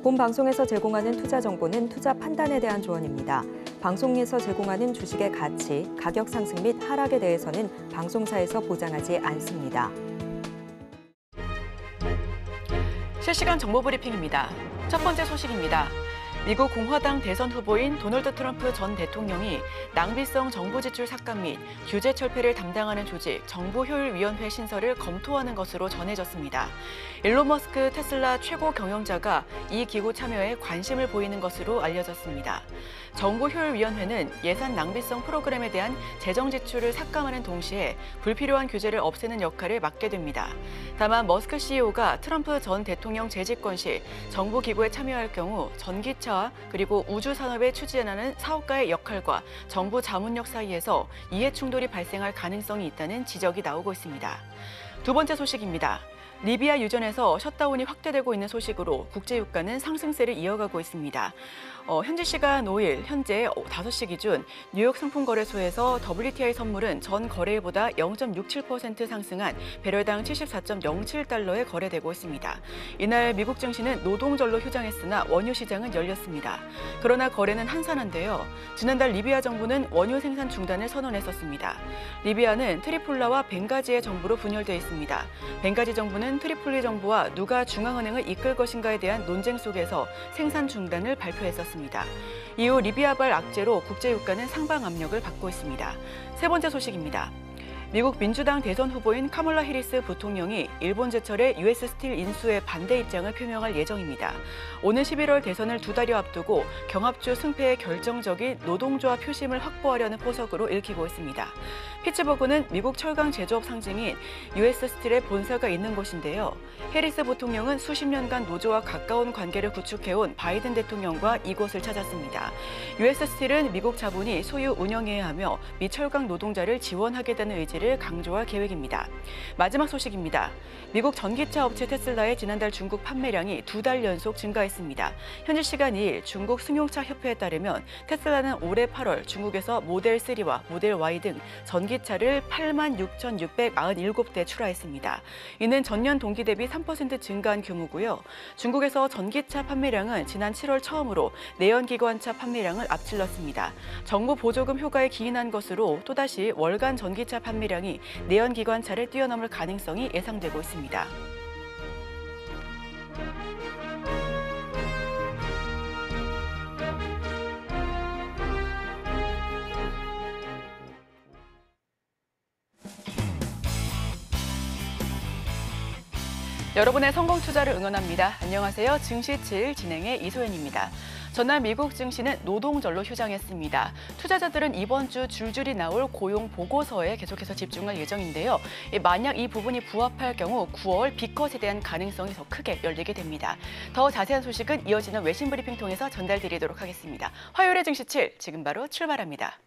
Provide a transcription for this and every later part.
본 방송에서 제공하는 투자 정보는 투자 판단에 대한 조언입니다. 방송에서 제공하는 주식의 가치, 가격 상승 및 하락에 대해서는 방송사에서 보장하지 않습니다. 실시간 정보 브리핑입니다. 첫 번째 소식입니다. 미국 공화당 대선 후보인 도널드 트럼프 전 대통령이 낭비성 정보 지출 삭감 및 규제 철폐를 담당하는 조직 정보효율위원회 신설을 검토하는 것으로 전해졌습니다. 일론 머스크 테슬라 최고 경영자가 이 기구 참여에 관심을 보이는 것으로 알려졌습니다. 정보효율위원회는 예산 낭비성 프로그램에 대한 재정 지출을 삭감하는 동시에 불필요한 규제를 없애는 역할을 맡게 됩니다. 다만 머스크 CEO가 트럼프 전 대통령 재집권 시 정보기구에 참여할 경우 전기차와 그리고 우주산업에 추진하는 사업가의 역할과 정부 자문력 사이에서 이해 충돌이 발생할 가능성이 있다는 지적이 나오고 있습니다. 두 번째 소식입니다. 리비아 유전에서 셧다운이 확대되고 있는 소식으로 국제유가는 상승세를 이어가고 있습니다. 현지 시간 5일 현재 5시 기준 뉴욕 상품거래소에서 WTI 선물은 전 거래일보다 0.67% 상승한 배럴당 74.07달러에 거래되고 있습니다. 이날 미국 증시는 노동절로 휴장했으나 원유 시장은 열렸습니다. 그러나 거래는 한산한데요. 지난달 리비아 정부는 원유 생산 중단을 선언했었습니다. 리비아는 트리폴리와 벵가지의 정부로 분열돼 있습니다. 벵가지 정부는 트리폴리 정부와 누가 중앙은행을 이끌 것인가에 대한 논쟁 속에서 생산 중단을 발표했었습니다. 이후 리비아발 악재로 국제유가는 상방 압력을 받고 있습니다. 세 번째 소식입니다. 미국 민주당 대선 후보인 카멀라 해리스 부통령이 일본 제철의 US 스틸 인수에 반대 입장을 표명할 예정입니다. 오는 11월 대선을 2달여 앞두고 경합주 승패에 결정적인 노동조합 표심을 확보하려는 포석으로 읽히고 있습니다. 피츠버그는 미국 철강 제조업 상징인 US 스틸의 본사가 있는 곳인데요. 해리스 부통령은 수십 년간 노조와 가까운 관계를 구축해온 바이든 대통령과 이곳을 찾았습니다. US 스틸은 미국 자본이 소유 운영해야 하며 미 철강 노동자를 지원하겠다는 의지를 강조할 계획입니다. 마지막 소식입니다. 미국 전기차 업체 테슬라의 지난달 중국 판매량이 2달 연속 증가했습니다. 현지 시간 2일 중국 승용차 협회에 따르면 테슬라는 올해 8월 중국에서 모델 3와 모델 Y 등 전기차를 86,697대 출하했습니다. 이는 전년 동기 대비 3% 증가한 규모고요. 중국에서 전기차 판매량은 지난 7월 처음으로 내연기관차 판매량을 앞질렀습니다. 정부 보조금 효과에 기인한 것으로 또다시 월간 전기차 판매량이 내연기관차를 뛰어넘을 가능성이 예상되고 있습니다. 여러분의 성공 투자를 응원합니다. 안녕하세요. 증시7 진행의 이소연입니다. 전날 미국 증시는 노동절로 휴장했습니다. 투자자들은 이번 주 줄줄이 나올 고용 보고서에 계속해서 집중할 예정인데요. 만약 이 부분이 부합할 경우 9월 B컷에 대한 가능성이 더 크게 열리게 됩니다. 더 자세한 소식은 이어지는 외신 브리핑 통해서 전달드리도록 하겠습니다. 화요일의 증시7 지금 바로 출발합니다.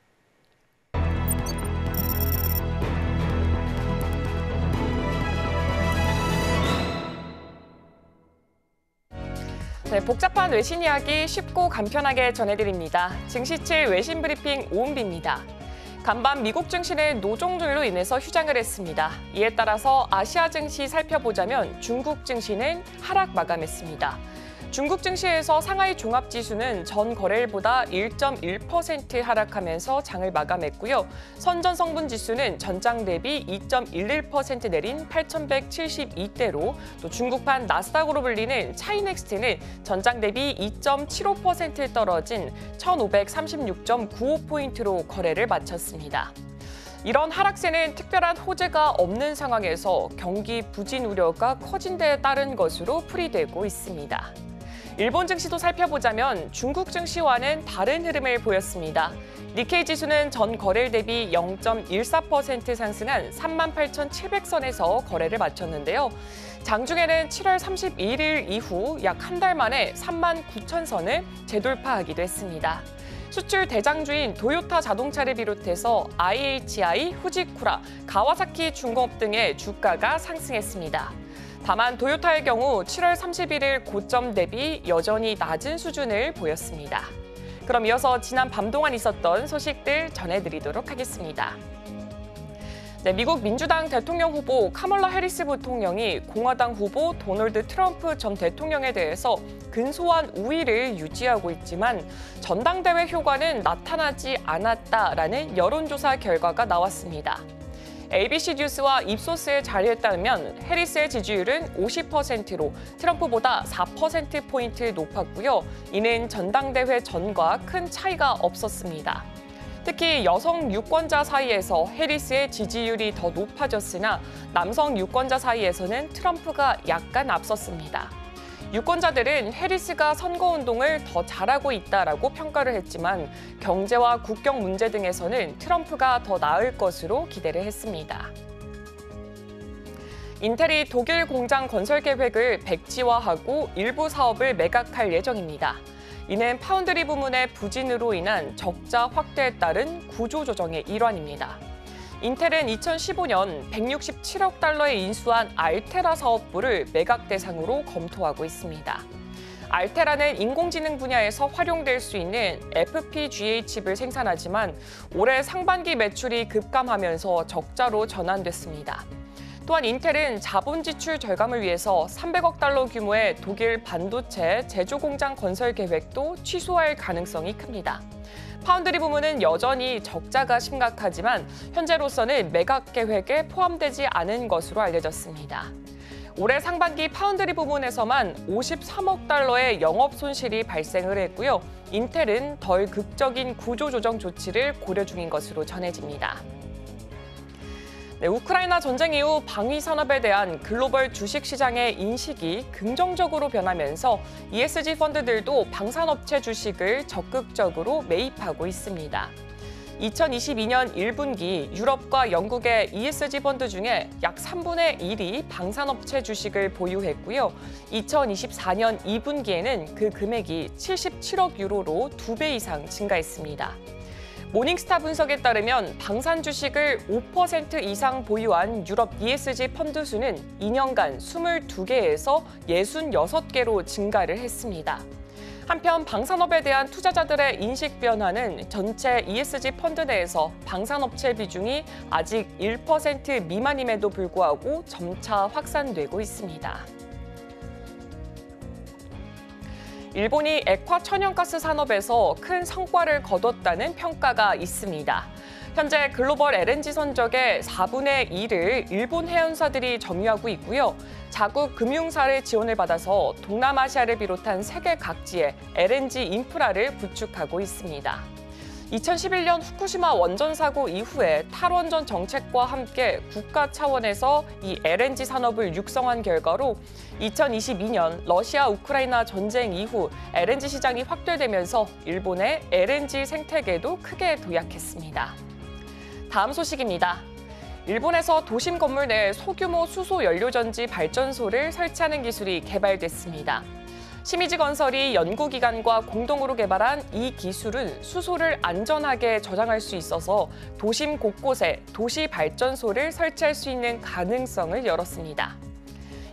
네, 복잡한 외신 이야기 쉽고 간편하게 전해드립니다. 증시7 외신 브리핑 오은비입니다. 간밤 미국 증시는 노동절로 인해서 휴장을 했습니다. 이에 따라서 아시아 증시 살펴보자면 중국 증시는 하락 마감했습니다. 중국 증시에서 상하이 종합지수는 전 거래일보다 1.1% 하락하면서 장을 마감했고요. 선전 성분 지수는 전장 대비 2.11% 내린 8,172대로 또 중국판 나스닥으로 불리는 차이넥스트는 전장 대비 2.75% 떨어진 1,536.95포인트로 거래를 마쳤습니다. 이런 하락세는 특별한 호재가 없는 상황에서 경기 부진 우려가 커진 데 따른 것으로 풀이되고 있습니다. 일본 증시도 살펴보자면 중국 증시와는 다른 흐름을 보였습니다. 니케이 지수는 전 거래일 대비 0.14% 상승한 38,700선에서 거래를 마쳤는데요. 장중에는 7월 31일 이후 약 한 달 만에 39,000선을 재돌파하기도 했습니다. 수출 대장주인 도요타 자동차를 비롯해서 IHI, 후지쿠라, 가와사키 중공업 등의 주가가 상승했습니다. 다만 도요타의 경우 7월 31일 고점 대비 여전히 낮은 수준을 보였습니다. 그럼 이어서 지난 밤 동안 있었던 소식들 전해드리도록 하겠습니다. 네, 미국 민주당 대통령 후보 카멀라 해리스 부통령이 공화당 후보 도널드 트럼프 전 대통령에 대해서 근소한 우위를 유지하고 있지만 전당대회 효과는 나타나지 않았다라는 여론조사 결과가 나왔습니다. ABC 뉴스와 입소스에 자료에 따르면 해리스의 지지율은 50%로 트럼프보다 4%포인트 높았고요. 이는 전당대회 전과 큰 차이가 없었습니다. 특히 여성 유권자 사이에서 해리스의 지지율이 더 높아졌으나 남성 유권자 사이에서는 트럼프가 약간 앞섰습니다. 유권자들은 해리스가 선거운동을 더 잘하고 있다라고 평가를 했지만 경제와 국경 문제 등에서는 트럼프가 더 나을 것으로 기대를 했습니다. 인텔이 독일 공장 건설 계획을 백지화하고 일부 사업을 매각할 예정입니다. 이는 파운드리 부문의 부진으로 인한 적자 확대에 따른 구조조정의 일환입니다. 인텔은 2015년 167억 달러에 인수한 알테라 사업부를 매각 대상으로 검토하고 있습니다. 알테라는 인공지능 분야에서 활용될 수 있는 FPGA 칩을 생산하지만 올해 상반기 매출이 급감하면서 적자로 전환됐습니다. 또한 인텔은 자본 지출 절감을 위해서 300억 달러 규모의 독일 반도체 제조 공장 건설 계획도 취소할 가능성이 큽니다. 파운드리 부문은 여전히 적자가 심각하지만 현재로서는 매각 계획에 포함되지 않은 것으로 알려졌습니다. 올해 상반기 파운드리 부문에서만 53억 달러의 영업 손실이 발생을 했고요. 인텔은 덜 극적인 구조조정 조치를 고려 중인 것으로 전해집니다. 네, 우크라이나 전쟁 이후 방위 산업에 대한 글로벌 주식 시장의 인식이 긍정적으로 변하면서 ESG 펀드들도 방산업체 주식을 적극적으로 매입하고 있습니다. 2022년 1분기 유럽과 영국의 ESG 펀드 중에 약 3분의 1이 방산업체 주식을 보유했고요. 2024년 2분기에는 그 금액이 77억 유로로 2배 이상 증가했습니다. 모닝스타 분석에 따르면 방산 주식을 5% 이상 보유한 유럽 ESG 펀드 수는 2년간 22개에서 66개로 증가를 했습니다. 한편 방산업에 대한 투자자들의 인식 변화는 전체 ESG 펀드 내에서 방산업체 비중이 아직 1% 미만임에도 불구하고 점차 확산되고 있습니다. 일본이 액화 천연가스 산업에서 큰 성과를 거뒀다는 평가가 있습니다. 현재 글로벌 LNG 선적의 4분의 1을 일본 해운사들이 점유하고 있고요. 자국 금융사의 지원을 받아서 동남아시아를 비롯한 세계 각지에 LNG 인프라를 구축하고 있습니다. 2011년 후쿠시마 원전 사고 이후에 탈원전 정책과 함께 국가 차원에서 이 LNG 산업을 육성한 결과로 2022년 러시아 우크라이나 전쟁 이후 LNG 시장이 확대되면서 일본의 LNG 생태계도 크게 도약했습니다. 다음 소식입니다. 일본에서 도심 건물 내 소규모 수소 연료전지 발전소를 설치하는 기술이 개발됐습니다. 시미즈 건설이 연구기관과 공동으로 개발한 이 기술은 수소를 안전하게 저장할 수 있어서 도심 곳곳에 도시 발전소를 설치할 수 있는 가능성을 열었습니다.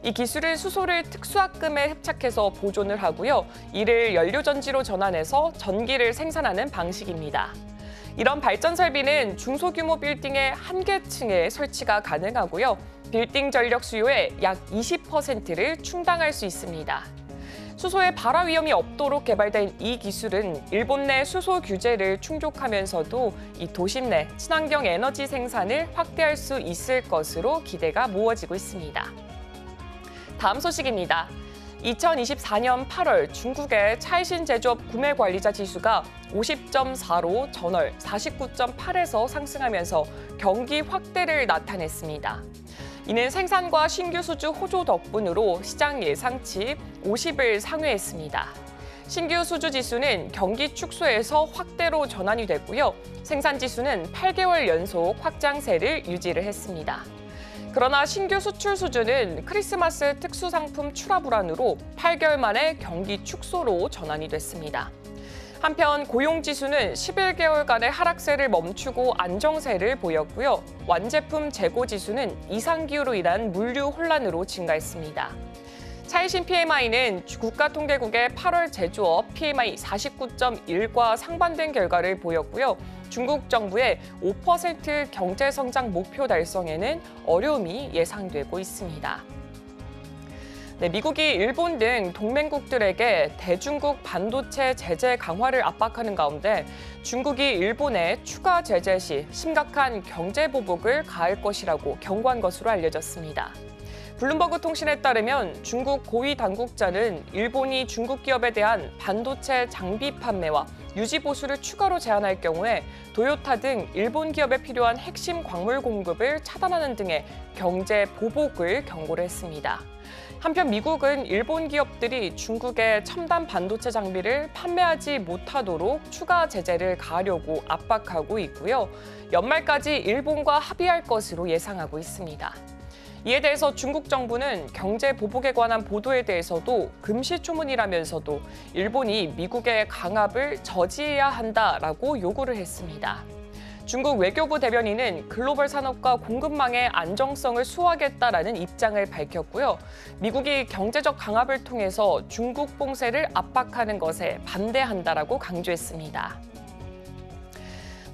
이 기술은 수소를 특수압금에 흡착해서 보존을 하고요. 이를 연료전지로 전환해서 전기를 생산하는 방식입니다. 이런 발전 설비는 중소규모 빌딩의 한 개 층에 설치가 가능하고요. 빌딩 전력 수요의 약 20%를 충당할 수 있습니다. 수소의 발화 위험이 없도록 개발된 이 기술은 일본 내 수소 규제를 충족하면서도 이 도심 내 친환경 에너지 생산을 확대할 수 있을 것으로 기대가 모아지고 있습니다. 다음 소식입니다. 2024년 8월 중국의 차이신 제조업 구매 관리자 지수가 50.4로 전월 49.8에서 상승하면서 경기 확대를 나타냈습니다. 이는 생산과 신규 수주 호조 덕분으로 시장 예상치 50을 상회했습니다. 신규 수주 지수는 경기 축소에서 확대로 전환이 됐고요. 생산 지수는 8개월 연속 확장세를 유지를 했습니다. 그러나 신규 수출 수주는 크리스마스 특수상품 출하 불안으로 8개월 만에 경기 축소로 전환이 됐습니다. 한편 고용지수는 11개월간의 하락세를 멈추고 안정세를 보였고요. 완제품 재고지수는 이상기후로 인한 물류 혼란으로 증가했습니다. 차이신 PMI는 국가통계국의 8월 제조업 PMI 49.1과 상반된 결과를 보였고요. 중국 정부의 5% 경제 성장 목표 달성에는 어려움이 예상되고 있습니다. 네, 미국이 일본 등 동맹국들에게 대중국 반도체 제재 강화를 압박하는 가운데 중국이 일본에 추가 제재 시 심각한 경제 보복을 가할 것이라고 경고한 것으로 알려졌습니다. 블룸버그 통신에 따르면 중국 고위 당국자는 일본이 중국 기업에 대한 반도체 장비 판매와 유지 보수를 추가로 제한할 경우에 도요타 등 일본 기업에 필요한 핵심 광물 공급을 차단하는 등의 경제 보복을 경고를 했습니다. 한편 미국은 일본 기업들이 중국의 첨단 반도체 장비를 판매하지 못하도록 추가 제재를 가하려고 압박하고 있고요. 연말까지 일본과 합의할 것으로 예상하고 있습니다. 이에 대해서 중국 정부는 경제 보복에 관한 보도에 대해서도 금시초문이라면서도 일본이 미국의 강압을 저지해야 한다라고 요구를 했습니다. 중국 외교부 대변인은 글로벌 산업과 공급망의 안정성을 수호하겠다라는 입장을 밝혔고요. 미국이 경제적 강압을 통해서 중국 봉쇄를 압박하는 것에 반대한다라고 강조했습니다.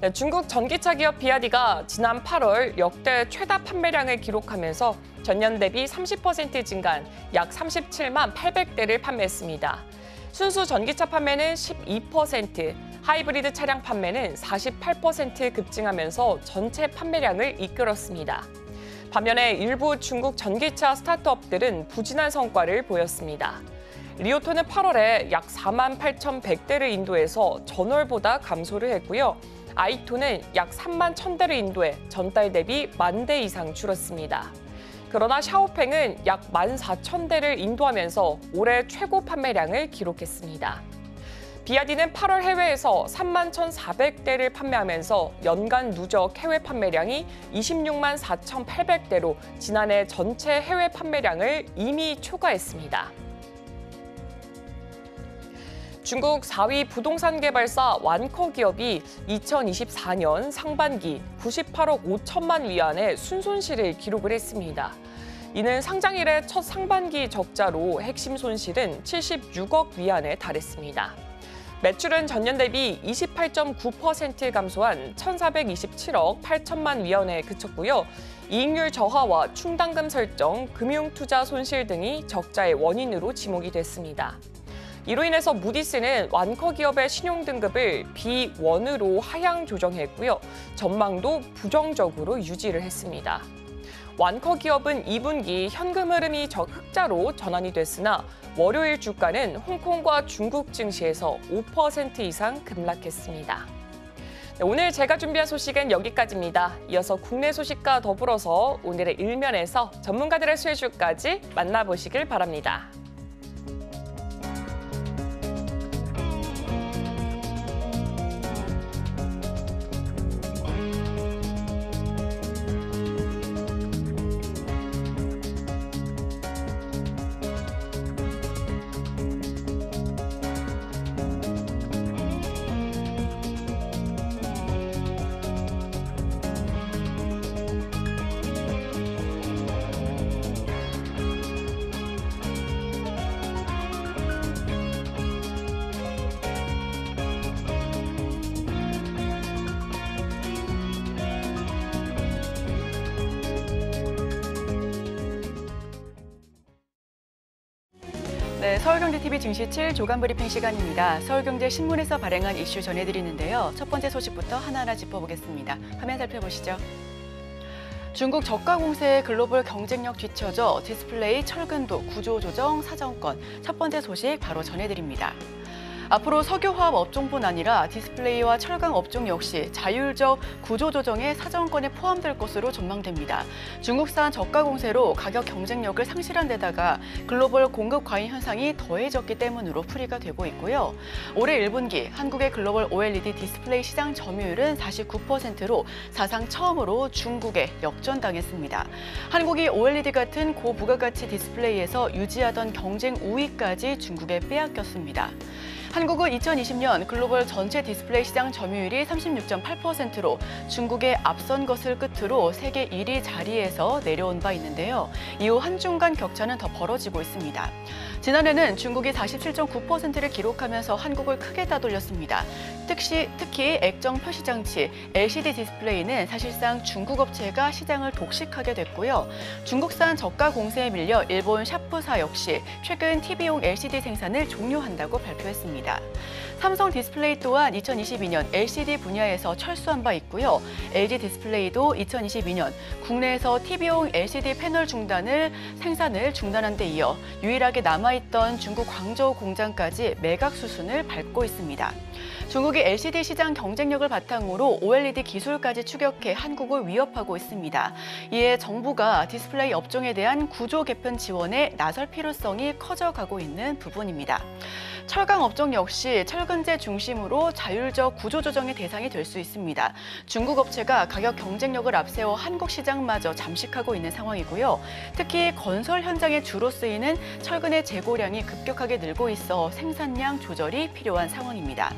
네, 중국 전기차 기업 비아디가 지난 8월 역대 최다 판매량을 기록하면서 전년 대비 30% 증가한 약 37만 800대를 판매했습니다. 순수 전기차 판매는 12%, 하이브리드 차량 판매는 48% 급증하면서 전체 판매량을 이끌었습니다. 반면에 일부 중국 전기차 스타트업들은 부진한 성과를 보였습니다. 리오토는 8월에 약 4만 8,100대를 인도해서 전월보다 감소를 했고요. 아이토는 약 3만 1,000대를 인도해 전달 대비 10,000대 이상 줄었습니다. 그러나 샤오팽은 약 14,000대를 인도하면서 올해 최고 판매량을 기록했습니다. 비아디는 8월 해외에서 31,400대를 판매하면서 연간 누적 해외 판매량이 26만 4,800대로 지난해 전체 해외 판매량을 이미 초과했습니다. 중국 4위 부동산 개발사 완커 기업이 2024년 상반기 98억 5천만 위안의 순손실을 기록을 했습니다. 이는 상장 이래 첫 상반기 적자로 핵심 손실은 76억 위안에 달했습니다. 매출은 전년 대비 28.9% 감소한 1,427억 8천만 위안에 그쳤고요. 이익률 저하와 충당금 설정, 금융투자 손실 등이 적자의 원인으로 지목이 됐습니다. 이로 인해서 무디스는 완커 기업의 신용 등급을 B1으로 하향 조정했고요. 전망도 부정적으로 유지를 했습니다. 완커 기업은 2분기 현금 흐름이 흑자로 전환이 됐으나 월요일 주가는 홍콩과 중국 증시에서 5% 이상 급락했습니다. 네, 오늘 제가 준비한 소식은 여기까지입니다. 이어서 국내 소식과 더불어서 오늘의 일면에서 전문가들의 수혜주까지 만나보시길 바랍니다. 네, 서울경제TV 증시 7 조간 브리핑 시간입니다. 서울경제신문에서 발행한 이슈 전해드리는데요. 첫 번째 소식부터 하나하나 짚어보겠습니다. 화면 살펴보시죠. 중국 저가 공세의 글로벌 경쟁력 뒤처져 디스플레이, 철근도, 구조조정, 사정권. 첫 번째 소식 바로 전해드립니다. 앞으로 석유화학 업종뿐 아니라 디스플레이와 철강 업종 역시 자율적 구조조정의 사정권에 포함될 것으로 전망됩니다. 중국산 저가 공세로 가격 경쟁력을 상실한 데다가 글로벌 공급 과잉 현상이 더해졌기 때문으로 풀이가 되고 있고요. 올해 1분기 한국의 글로벌 OLED 디스플레이 시장 점유율은 49%로 사상 처음으로 중국에 역전당했습니다. 한국이 OLED 같은 고부가가치 디스플레이에서 유지하던 경쟁 우위까지 중국에 빼앗겼습니다. 한국은 2020년 글로벌 전체 디스플레이 시장 점유율이 36.8%로 중국에 앞선 것을 끝으로 세계 1위 자리에서 내려온 바 있는데요. 이후 한중 간 격차는 더 벌어지고 있습니다. 지난해는 중국이 47.9%를 기록하면서 한국을 크게 따돌렸습니다. 특히 액정 표시장치, LCD 디스플레이는 사실상 중국 업체가 시장을 독식하게 됐고요. 중국산 저가 공세에 밀려 일본 샤프사 역시 최근 TV용 LCD 생산을 종료한다고 발표했습니다. 삼성 디스플레이 또한 2022년 LCD 분야에서 철수한 바 있고요. LG 디스플레이도 2022년 국내에서 TV용 LCD 패널 생산을 중단한 데 이어 유일하게 남아있던 중국 광저우 공장까지 매각 수순을 밟고 있습니다. 중국이 LCD 시장 경쟁력을 바탕으로 OLED 기술까지 추격해 한국을 위협하고 있습니다. 이에 정부가 디스플레이 업종에 대한 구조 개편 지원에 나설 필요성이 커져가고 있는 부분입니다. 철강 업종 역시 철근제 중심으로 자율적 구조 조정의 대상이 될 수 있습니다. 중국 업체가 가격 경쟁력을 앞세워 한국 시장마저 잠식하고 있는 상황이고요. 특히 건설 현장에 주로 쓰이는 철근의 재고량이 급격하게 늘고 있어 생산량 조절이 필요한 상황입니다.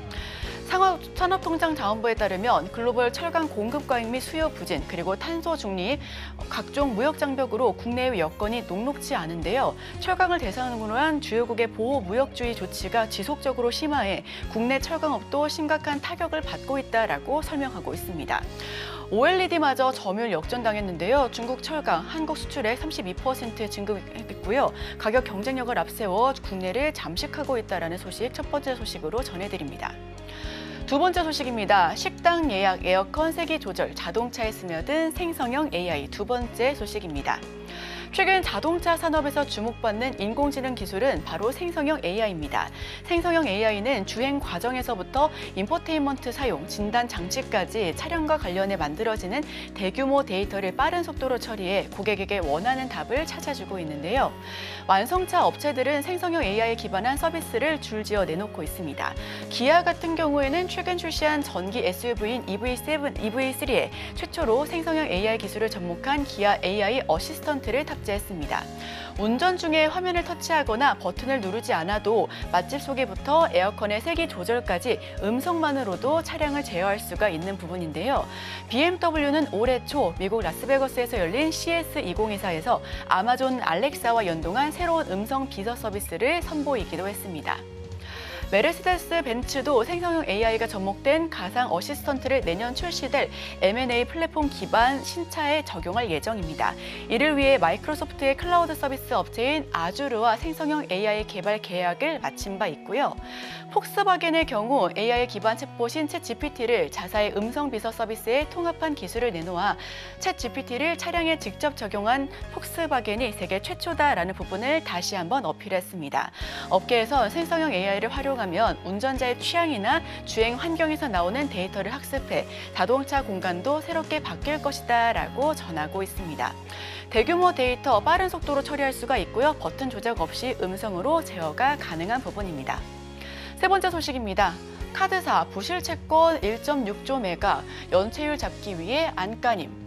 산업통상자원부에 따르면 글로벌 철강 공급 과잉 및 수요 부진 그리고 탄소 중립, 각종 무역 장벽으로 국내의 여건이 녹록지 않은데요. 철강을 대상으로 한 주요국의 보호 무역주의 조치가 지속적으로 심화해 국내 철강업도 심각한 타격을 받고 있다라고 설명하고 있습니다. OLED마저 점유율 역전당했는데요. 중국 철강, 한국 수출액 32% 증가했고요. 가격 경쟁력을 앞세워 국내를 잠식하고 있다는 소식, 첫 번째 소식으로 전해드립니다. 두 번째 소식입니다. 식당 예약, 에어컨 세기 조절, 자동차에 스며든 생성형 AI 두 번째 소식입니다. 최근 자동차 산업에서 주목받는 인공지능 기술은 바로 생성형 AI입니다. 생성형 AI는 주행 과정에서부터 인포테인먼트 사용, 진단 장치까지 차량과 관련해 만들어지는 대규모 데이터를 빠른 속도로 처리해 고객에게 원하는 답을 찾아주고 있는데요. 완성차 업체들은 생성형 AI에 기반한 서비스를 줄지어 내놓고 있습니다. 기아 같은 경우에는 최근 출시한 전기 SUV인 EV3에 최초로 생성형 AI 기술을 접목한 기아 AI 어시스턴트를 탑재했습니다. 운전 중에 화면을 터치하거나 버튼을 누르지 않아도 맛집 소개부터 에어컨의 세기 조절까지 음성만으로도 차량을 제어할 수가 있는 부분인데요. BMW는 올해 초 미국 라스베거스에서 열린 CS2024에서 아마존 알렉사와 연동한 새로운 음성 비서 서비스를 선보이기도 했습니다. 메르세데스 벤츠도 생성형 AI가 접목된 가상 어시스턴트를 내년 출시될 M&A 플랫폼 기반 신차에 적용할 예정입니다. 이를 위해 마이크로소프트의 클라우드 서비스 업체인 아주르와 생성형 AI 개발 계약을 마친 바 있고요. 폭스바겐의 경우 AI 기반 챗봇인 챗GPT를 자사의 음성 비서 서비스에 통합한 기술을 내놓아 챗GPT를 차량에 직접 적용한 폭스바겐이 세계 최초다라는 부분을 다시 한번 어필했습니다. 업계에선 생성형 AI를 활용하면 운전자의 취향이나 주행 환경에서 나오는 데이터를 학습해 자동차 공간도 새롭게 바뀔 것이다라고 전하고 있습니다. 대규모 데이터 빠른 속도로 처리할 수가 있고요. 버튼 조작 없이 음성으로 제어가 가능한 부분입니다. 세 번째 소식입니다. 카드사 부실 채권 1.6조 매각, 연체율 잡기 위해 안간힘.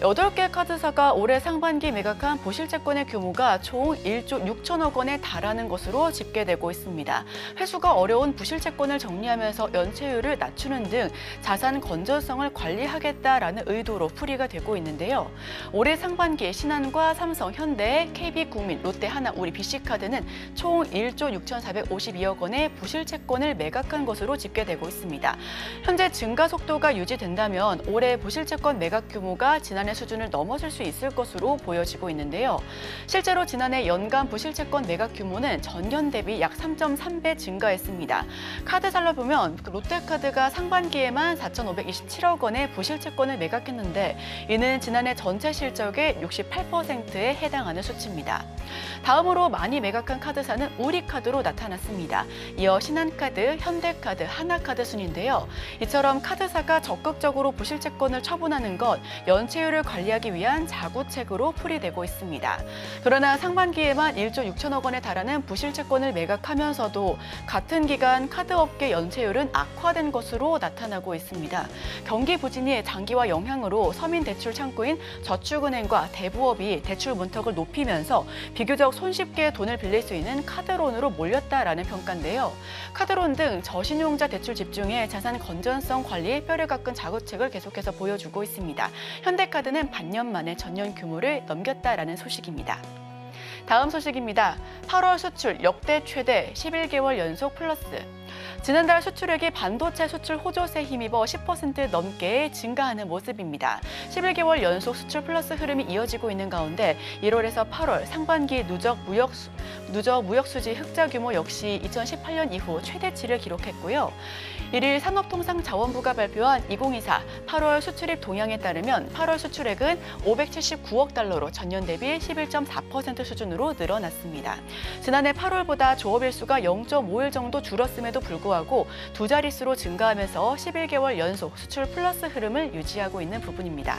8개 카드사가 올해 상반기 매각한 부실 채권의 규모가 총 1조 6천억 원에 달하는 것으로 집계되고 있습니다. 회수가 어려운 부실 채권을 정리하면서 연체율을 낮추는 등 자산 건전성을 관리하겠다라는 의도로 풀이가 되고 있는데요. 올해 상반기 신한과 삼성, 현대, KB국민, 롯데하나, 우리 BC카드는 총 1조 6,452억 원의 부실 채권을 매각한 것으로 집계되고 있습니다. 현재 증가 속도가 유지된다면 올해 부실 채권 매각 규모가 지난해 수준을 넘어설 수 있을 것으로 보여지고 있는데요. 실제로 지난해 연간 부실채권 매각 규모는 전년 대비 약 3.3배 증가했습니다. 카드사를 보면 롯데카드가 상반기에만 4,527억 원의 부실채권을 매각했는데 이는 지난해 전체 실적의 68%에 해당하는 수치입니다. 다음으로 많이 매각한 카드사는 우리카드로 나타났습니다. 이어 신한카드, 현대카드, 하나카드 순인데요. 이처럼 카드사가 적극적으로 부실채권을 처분하는 것, 연체율을 수출을 관리하기 위한 자구책으로 풀이되고 있습니다. 그러나 상반기에만 1조 6천억 원에 달하는 부실채권을 매각하면서도 같은 기간 카드업계 연체율은 악화된 것으로 나타나고 있습니다. 경기 부진이 장기화 영향으로 서민 대출 창구인 저축은행과 대부업이 대출 문턱을 높이면서 비교적 손쉽게 돈을 빌릴 수 있는 카드론으로 몰렸다라는 평가인데요. 카드론 등 저신용자 대출 집중에 자산 건전성 관리에 뼈를 깎은 자구책을 계속해서 보여주고 있습니다. 현대카드는 반년 만에 전년 규모를 넘겼다라는 소식입니다. 다음 소식입니다. 8월 수출 역대 최대 11개월 연속 플러스. 지난달 수출액이 반도체 수출 호조세에 힘입어 10% 넘게 증가하는 모습입니다. 11개월 연속 수출 플러스 흐름이 이어지고 있는 가운데 1월에서 8월 상반기 누적 무역 수지 흑자 규모 역시 2018년 이후 최대치를 기록했고요. 1일 산업통상자원부가 발표한 2024 8월 수출입 동향에 따르면 8월 수출액은 579억 달러로 전년 대비 11.4% 수준으로 늘어났습니다. 지난해 8월보다 조업일 수가 0.5일 정도 줄었음에도 불구하고 두 자릿수로 증가하면서 11개월 연속 수출 플러스 흐름을 유지하고 있는 부분입니다.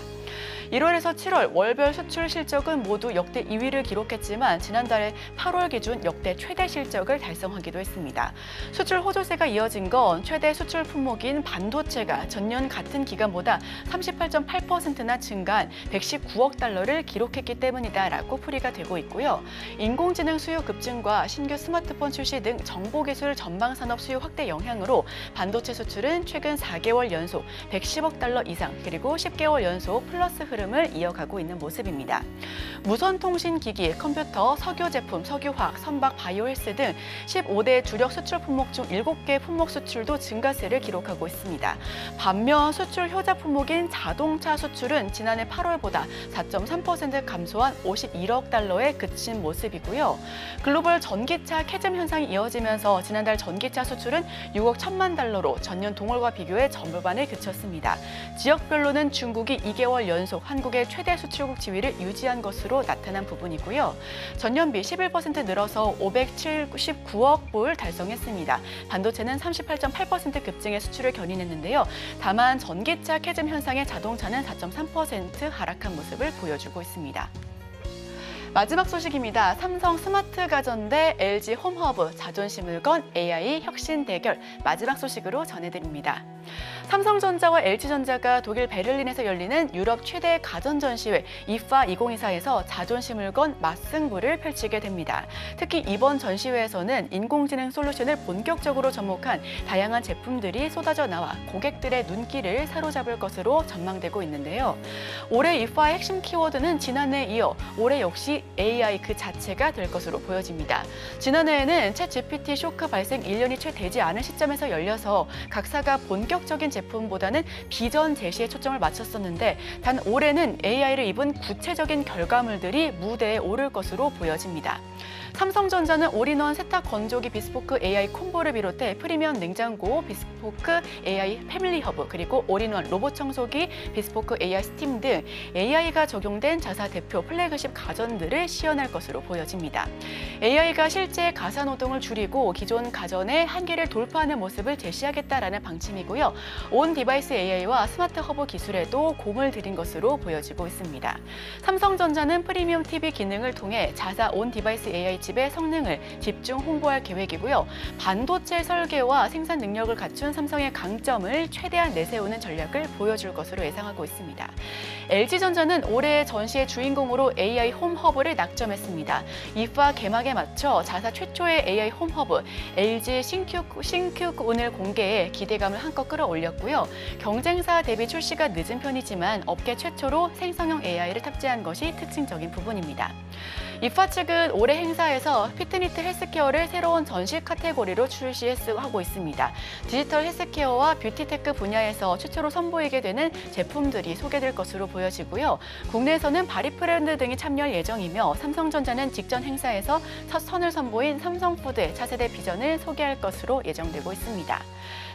1월에서 7월 월별 수출 실적은 모두 역대 2위를 기록했지만 지난달에 8월 기준 역대 최대 실적을 달성하기도 했습니다. 수출 호조세가 이어진 건 최대 수출 품목인 반도체가 전년 같은 기간보다 38.8%나 증가한 119억 달러를 기록했기 때문이다라고 풀이가 되고 있고요. 인공지능 수요 급증과 신규 스마트폰 출시 등 정보기술 전방 산업 수요 확대 영향으로 반도체 수출은 최근 4개월 연속 110억 달러 이상 그리고 10개월 연속 플러스 흐름을 이어가고 있는 모습입니다. 무선통신기기, 컴퓨터, 석유제품, 석유화학, 선박, 바이오헬스 등 15대 주력 수출 품목 중 7개 품목 수출도 증가세를 기록하고 있습니다. 반면 수출 효자 품목인 자동차 수출은 지난해 8월보다 4.3% 감소한 51억 달러에 그친 모습이고요. 글로벌 전기차 캐즘 현상이 이어지면서 지난달 전기차 수출은 6억 1천만 달러로 전년 동월과 비교해 전반에 그쳤습니다. 지역별로는 중국이 2개월 연속 한국의 최대 수출국 지위를 유지한 것으로 나타난 부분이고요. 전년비 11% 늘어서 579억 불 달성했습니다. 반도체는 38.8% 급증의 수출을 견인했는데요. 다만 전기차 캐즘 현상의 자동차는 4.3% 하락한 모습을 보여주고 있습니다. 마지막 소식입니다. 삼성 스마트 가전 대 LG 홈허브 자존심을 건 AI 혁신 대결 마지막 소식으로 전해드립니다. 삼성전자와 LG전자가 독일 베를린에서 열리는 유럽 최대 가전 전시회 IFA 2024에서 자존심을 건 맞승부를 펼치게 됩니다. 특히 이번 전시회에서는 인공지능 솔루션을 본격적으로 접목한 다양한 제품들이 쏟아져 나와 고객들의 눈길을 사로잡을 것으로 전망되고 있는데요. 올해 IFA의 핵심 키워드는 지난해에 이어 올해 역시 AI 그 자체가 될 것으로 보여집니다. 지난해에는 챗GPT 쇼크 발생 1년이 채 되지 않은 시점에서 열려서 각사가 본격적인 제품보다는 비전 제시에 초점을 맞췄었는데 단 올해는 AI를 입은 구체적인 결과물들이 무대에 오를 것으로 보여집니다. 삼성전자는 올인원 세탁 건조기 비스포크 AI 콤보를 비롯해 프리미엄 냉장고 비스포크 AI 패밀리 허브 그리고 올인원 로봇 청소기 비스포크 AI 스팀 등 AI가 적용된 자사 대표 플래그십 가전들을 시연할 것으로 보여집니다. AI가 실제 가사 노동을 줄이고 기존 가전의 한계를 돌파하는 모습을 제시하겠다라는 방침이고요. 온 디바이스 AI와 스마트 허브 기술에도 공을 들인 것으로 보여지고 있습니다. 삼성전자는 프리미엄 TV 기능을 통해 자사 온 디바이스 AI 칩의 성능을 집중 홍보할 계획이고요. 반도체 설계와 생산 능력을 갖춘 삼성의 강점을 최대한 내세우는 전략을 보여줄 것으로 예상하고 있습니다. LG전자는 올해 전시의 주인공으로 AI 홈허브를 낙점했습니다. IFA 개막에 맞춰 자사 최초의 AI 홈허브 LG 신큐온을 공개해 기대감을 한껏 끌어올렸고요. 경쟁사 대비 출시가 늦은 편이지만 업계 최초로 생성형 AI를 탑재한 것이 특징적인 부분입니다. IFA 측은 올해 행사에서 피트니스 헬스케어를 새로운 전시 카테고리로 출시하고 있습니다. 디지털 헬스케어와 뷰티테크 분야에서 최초로 선보이게 되는 제품들이 소개될 것으로 보여지고요. 국내에서는 바리 브랜드 등이 참여할 예정이며 삼성전자는 직전 행사에서 첫 선을 선보인 삼성푸드의 차세대 비전을 소개할 것으로 예정되고 있습니다.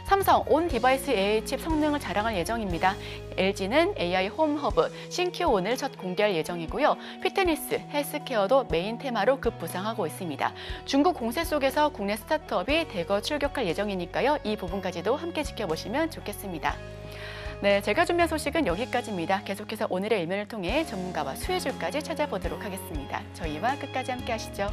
삼성 온 디바이스 AI 칩 성능을 자랑할 예정입니다. LG는 AI 홈 허브 신큐온을 첫 공개할 예정이고요. 피트니스, 헬스케어도 메인 테마로 급부상하고 있습니다. 중국 공세 속에서 국내 스타트업이 대거 출격할 예정이니까요. 이 부분까지도 함께 지켜보시면 좋겠습니다. 네, 제가 준비한 소식은 여기까지입니다. 계속해서 오늘의 일면을 통해 전문가와 수혜주까지 찾아보도록 하겠습니다. 저희와 끝까지 함께 하시죠.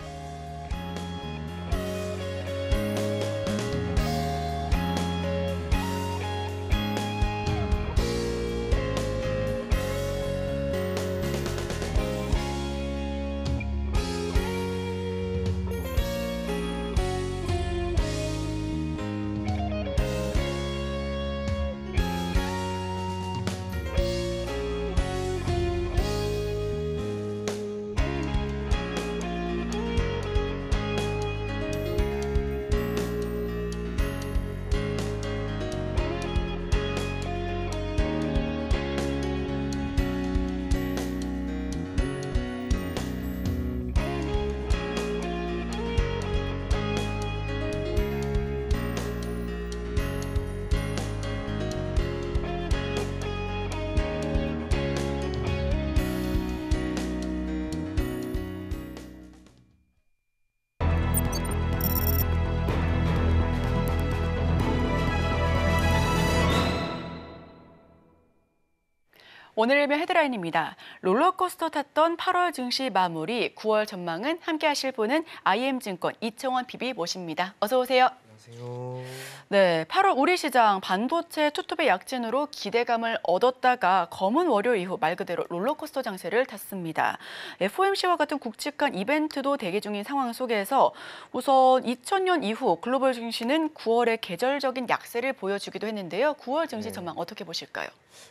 오늘 일면 헤드라인입니다. 롤러코스터 탔던 8월 증시 마무리, 9월 전망은 함께 하실 분은 IM증권 이청원 PB 모십니다. 어서 오세요. 안녕하세요. 네, 8월 우리 시장 반도체 투톱의 약진으로 기대감을 얻었다가 검은 월요 이후 말 그대로 롤러코스터 장세를 탔습니다. FOMC와 같은 굵직한 이벤트도 대기 중인 상황 속에서 우선 2000년 이후 글로벌 증시는 9월에 계절적인 약세를 보여주기도 했는데요. 9월 증시 전망 어떻게 보실까요?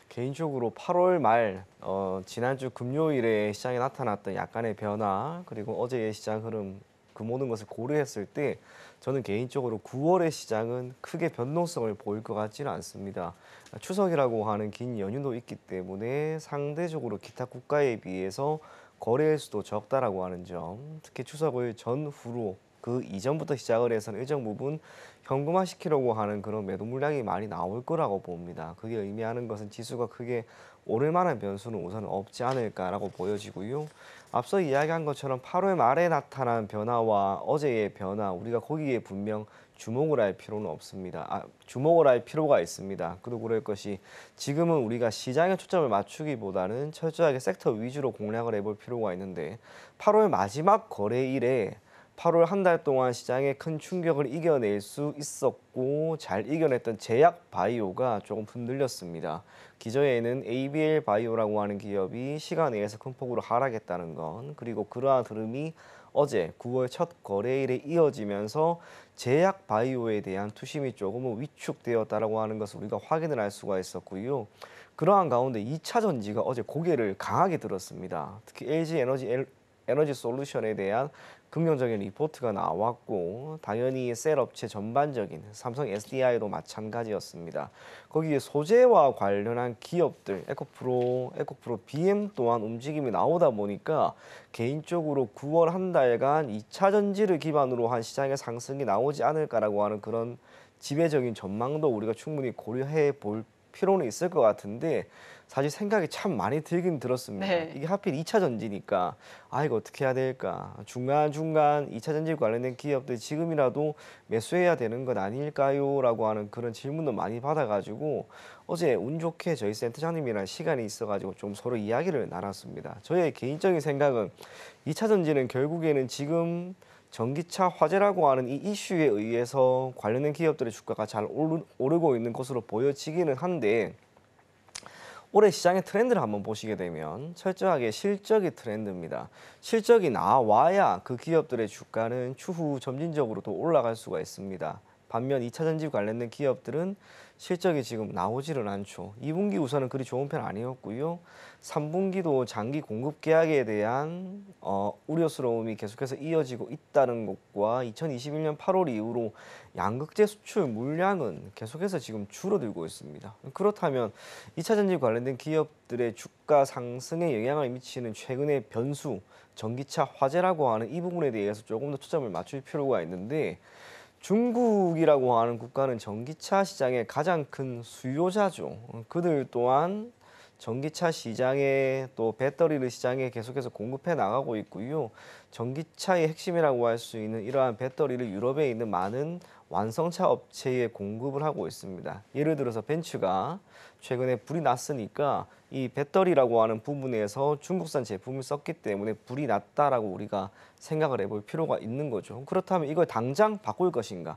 개인적으로 8월 말 지난주 금요일에 시장에 나타났던 약간의 변화 그리고 어제의 시장 흐름 그 모든 것을 고려했을 때 저는 개인적으로 9월의 시장은 크게 변동성을 보일 것 같지는 않습니다. 추석이라고 하는 긴 연휴도 있기 때문에 상대적으로 기타 국가에 비해서 거래일 수도 적다라고 하는 점, 특히 추석을 전후로 그 이전부터 시작을 해서는 일정 부분 현금화시키려고 하는 그런 매도 물량이 많이 나올 거라고 봅니다. 그게 의미하는 것은 지수가 크게 오를 만한 변수는 우선 없지 않을까라고 보여지고요. 앞서 이야기한 것처럼 8월 말에 나타난 변화와 어제의 변화, 우리가 거기에 분명 주목을 할 필요는 없습니다. 주목을 할 필요가 있습니다. 그리고 그럴 것이 지금은 우리가 시장에 초점을 맞추기보다는 철저하게 섹터 위주로 공략을 해볼 필요가 있는데 8월 마지막 거래일에 8월 한 달 동안 시장에 큰 충격을 이겨낼 수 있었고 잘 이겨냈던 제약 바이오가 조금 흔들렸습니다. 기저에는 ABL 바이오라고 하는 기업이 시간 내에서 큰 폭으로 하락했다는 건 그리고 그러한 흐름이 어제 9월 첫 거래일에 이어지면서 제약 바이오에 대한 투심이 조금은 위축되었다라고 하는 것을 우리가 확인을 할 수가 있었고요. 그러한 가운데 2차 전지가 어제 고개를 강하게 들었습니다. 특히 LG 에너지 솔루션에 대한 긍정적인 리포트가 나왔고 당연히 셀 업체 전반적인 삼성 SDI도 마찬가지였습니다. 거기에 소재와 관련한 기업들 에코프로 BM 또한 움직임이 나오다 보니까 개인적으로 9월 한 달간 2차 전지를 기반으로 한 시장의 상승이 나오지 않을까라고 하는 그런 지배적인 전망도 우리가 충분히 고려해 볼 필요는 있을 것 같은데 사실 생각이 참 많이 들긴 들었습니다. 네. 이게 하필 2차 전지니까 이거 어떻게 해야 될까? 중간중간 2차 전지 관련된 기업들 지금이라도 매수해야 되는 것 아닐까요? 라고 하는 그런 질문도 많이 받아가지고 어제 운 좋게 저희 센터장님이랑 시간이 있어가지고 좀 서로 이야기를 나눴습니다. 저의 개인적인 생각은 2차 전지는 결국에는 지금 전기차 화재라고 하는 이 이슈에 의해서 관련된 기업들의 주가가 잘 오르고 있는 것으로 보여지기는 한데 올해 시장의 트렌드를 한번 보시게 되면 철저하게 실적이 트렌드입니다. 실적이 나와야 그 기업들의 주가는 추후 점진적으로 또 올라갈 수가 있습니다. 반면 2차 전지 관련된 기업들은 실적이 지금 나오지를 않죠. 2분기 우선은 그리 좋은 편 아니었고요. 3분기도 장기 공급 계약에 대한 우려스러움이 계속해서 이어지고 있다는 것과 2021년 8월 이후로 양극재 수출 물량은 계속해서 지금 줄어들고 있습니다. 그렇다면 2차 전지 관련된 기업들의 주가 상승에 영향을 미치는 최근의 변수, 전기차 화재라고 하는 이 부분에 대해서 조금 더 초점을 맞출 필요가 있는데 중국이라고 하는 국가는 전기차 시장의 가장 큰 수요자죠. 그들 또한 전기차 시장에 또 배터리를 시장에 계속해서 공급해 나가고 있고요. 전기차의 핵심이라고 할 수 있는 이러한 배터리를 유럽에 있는 많은 완성차 업체에 공급을 하고 있습니다. 예를 들어서 벤츠가 최근에 불이 났으니까 이 배터리라고 하는 부분에서 중국산 제품을 썼기 때문에 불이 났다라고 우리가 생각을 해볼 필요가 있는 거죠. 그렇다면 이걸 당장 바꿀 것인가?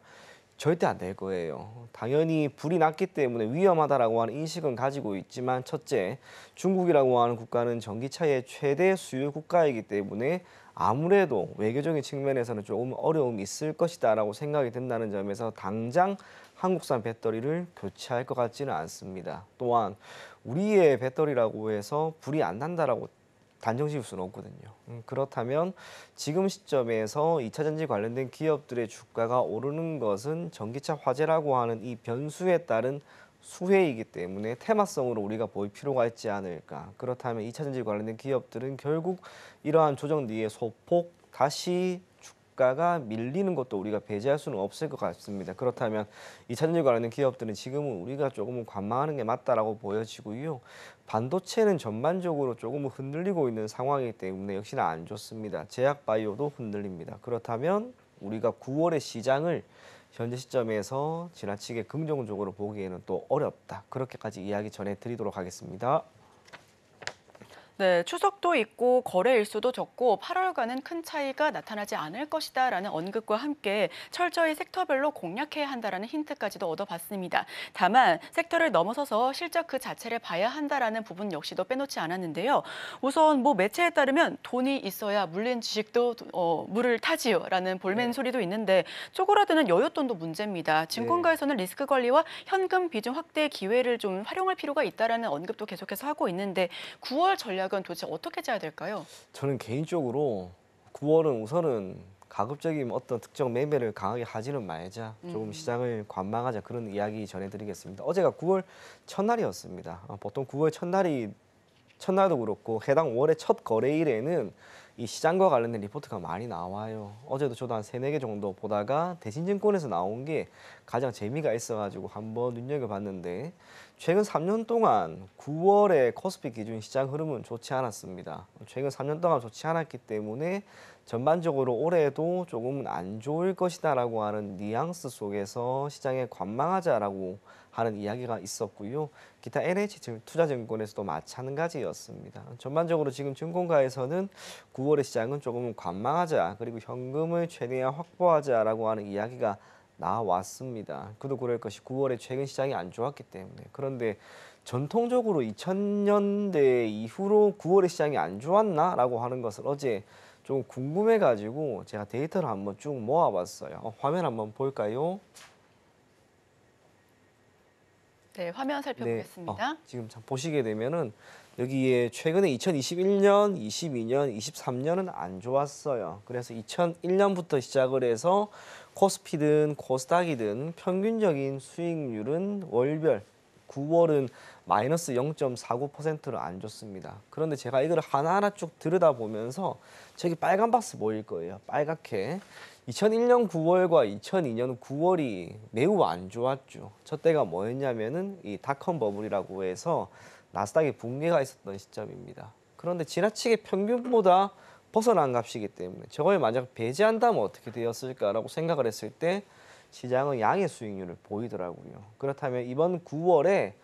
절대 안 될 거예요. 당연히 불이 났기 때문에 위험하다라고 하는 인식은 가지고 있지만 첫째, 중국이라고 하는 국가는 전기차의 최대 수요 국가이기 때문에 아무래도 외교적인 측면에서는 조금 어려움이 있을 것이다라고 생각이 된다는 점에서 당장 한국산 배터리를 교체할 것 같지는 않습니다. 또한 우리의 배터리라고 해서 불이 안 난다라고 단정 지을 수는 없거든요. 그렇다면 지금 시점에서 2차 전지 관련된 기업들의 주가가 오르는 것은 전기차 화재라고 하는 이 변수에 따른 수혜이기 때문에 테마성으로 우리가 볼 필요가 있지 않을까. 그렇다면 2차 전지 관련된 기업들은 결국 이러한 조정 뒤에 소폭 다시 주가가 밀리는 것도 우리가 배제할 수는 없을 것 같습니다. 그렇다면 2차 전지 관련된 기업들은 지금은 우리가 조금은 관망하는 게 맞다라고 보여지고요. 반도체는 전반적으로 조금은 흔들리고 있는 상황이기 때문에 역시나 안 좋습니다. 제약바이오도 흔들립니다. 그렇다면 우리가 9월의 시장을 현재 시점에서 지나치게 긍정적으로 보기에는 또 어렵다. 그렇게까지 이야기 전해드리도록 하겠습니다. 네, 추석도 있고 거래 일수도 적고 8월과는 큰 차이가 나타나지 않을 것이다라는 언급과 함께 철저히 섹터별로 공략해야 한다라는 힌트까지도 얻어봤습니다. 다만 섹터를 넘어서서 실적 그 자체를 봐야 한다라는 부분 역시도 빼놓지 않았는데요. 우선 매체에 따르면 돈이 있어야 물린 주식도 물을 타지요라는 볼멘 소리도 있는데 쪼그라드는 여윳돈도 문제입니다. 증권가에서는 리스크 관리와 현금 비중 확대 기회를 좀 활용할 필요가 있다라는 언급도 계속해서 하고 있는데 9월 전략은 도대체 어떻게 짜야 될까요? 저는 개인적으로 9월은 우선은 가급적이면 어떤 특정 매매를 강하게 하지는 말자. 조금 시장을 관망하자. 그런 이야기 전해드리겠습니다. 어제가 9월 첫날이었습니다. 보통 9월 첫날도 그렇고 해당 월의 첫 거래일에는 이 시장과 관련된 리포트가 많이 나와요. 어제도 저도 한 3-4개 정도 보다가 대신증권에서 나온 게 가장 재미가 있어가지고 한번 눈여겨봤는데 최근 3년 동안 9월에 코스피 기준 시장 흐름은 좋지 않았습니다. 최근 3년 동안 좋지 않았기 때문에 전반적으로 올해도 조금은 안 좋을 것이다라고 하는 뉘앙스 속에서 시장에 관망하자라고 하는 이야기가 있었고요. 기타 NH투자증권에서도 마찬가지였습니다. 전반적으로 지금 증권가에서는 9월의 시장은 조금은 관망하자, 그리고 현금을 최대한 확보하자라고 하는 이야기가 나왔습니다. 그도 그럴 것이 9월에 최근 시장이 안 좋았기 때문에. 그런데 전통적으로 2000년대 이후로 9월의 시장이 안 좋았나라고 하는 것을 어제 좀 궁금해가지고 제가 데이터를 한번 쭉 모아봤어요. 화면 한번 볼까요? 네, 화면 살펴보겠습니다. 지금 참 보시게 되면은 여기에 최근에 2021년, 22년, 23년은 안 좋았어요. 그래서 2001년부터 시작을 해서 코스피든 코스닥이든 평균적인 수익률은 월별 9월은 마이너스 0.49%로 안 좋습니다. 그런데 제가 이걸 하나하나 쭉 들여다보면서 저기 빨간 박스 보일 거예요. 빨갛게. 2001년 9월과 2002년 9월이 매우 안 좋았죠. 저 때가 뭐였냐면은 이 닷컴 버블이라고 해서 나스닥의 붕괴가 있었던 시점입니다. 그런데 지나치게 평균보다 벗어난 값이기 때문에 저걸 만약 배제한다면 어떻게 되었을까라고 생각을 했을 때 시장은 양의 수익률을 보이더라고요. 그렇다면 이번 9월에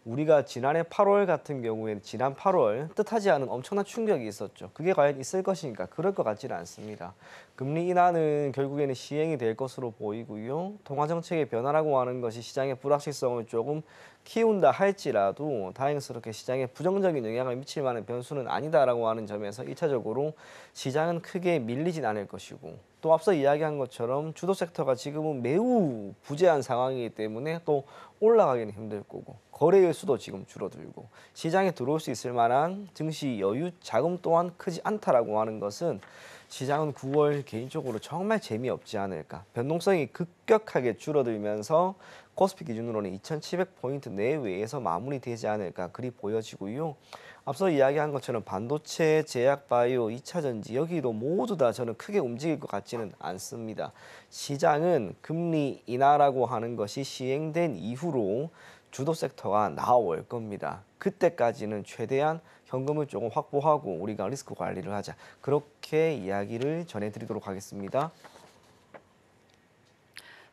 우리가 지난해 8월 같은 경우에는 지난 8월 뜻하지 않은 엄청난 충격이 있었죠. 그게 과연 있을 것인가? 그럴 것 같지는 않습니다. 금리 인하는 결국에는 시행이 될 것으로 보이고요. 통화정책의 변화라고 하는 것이 시장의 불확실성을 조금 키운다 할지라도 다행스럽게 시장에 부정적인 영향을 미칠 만한 변수는 아니다라고 하는 점에서 1차적으로 시장은 크게 밀리진 않을 것이고, 또 앞서 이야기한 것처럼 주도 섹터가 지금은 매우 부재한 상황이기 때문에 또 올라가기는 힘들 거고, 거래일 수도 지금 줄어들고 시장에 들어올 수 있을 만한 증시 여유 자금 또한 크지 않다라고 하는 것은 시장은 9월 개인적으로 정말 재미없지 않을까. 변동성이 급격하게 줄어들면서 코스피 기준으로는 2700포인트 내외에서 마무리되지 않을까 그리 보여지고요. 앞서 이야기한 것처럼 반도체, 제약바이오, 2차전지 여기도 모두 다 저는 크게 움직일 것 같지는 않습니다. 시장은 금리 인하라고 하는 것이 시행된 이후로 주도 섹터가 나올 겁니다. 그때까지는 최대한 현금을 조금 확보하고 우리가 리스크 관리를 하자. 그렇게 이야기를 전해드리도록 하겠습니다.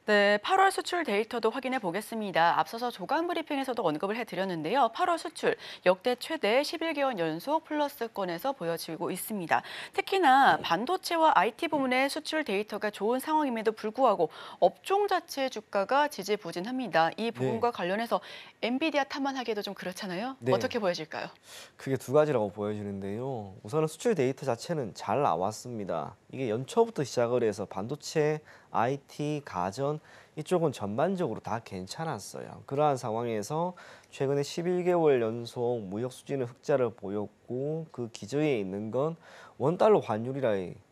네, 8월 수출 데이터도 확인해 보겠습니다. 앞서서 조간 브리핑에서도 언급을 해드렸는데요. 8월 수출 역대 최대 11개월 연속 플러스권에서 보여지고 있습니다. 특히나 반도체와 IT 부문의 수출 데이터가 좋은 상황임에도 불구하고 업종 자체의 주가가 지지부진합니다. 이 부분과 관련해서 엔비디아 탓만하기에도 좀 그렇잖아요. 네. 어떻게 보여질까요? 크게 두 가지라고 보여지는데요. 우선은 수출 데이터 자체는 잘 나왔습니다. 이게 연초부터 시작을 해서 반도체, IT, 가전 이쪽은 전반적으로 다 괜찮았어요. 그러한 상황에서 최근에 11개월 연속 무역 수지는 흑자를 보였고 그 기저에 있는 건 원달러 환율이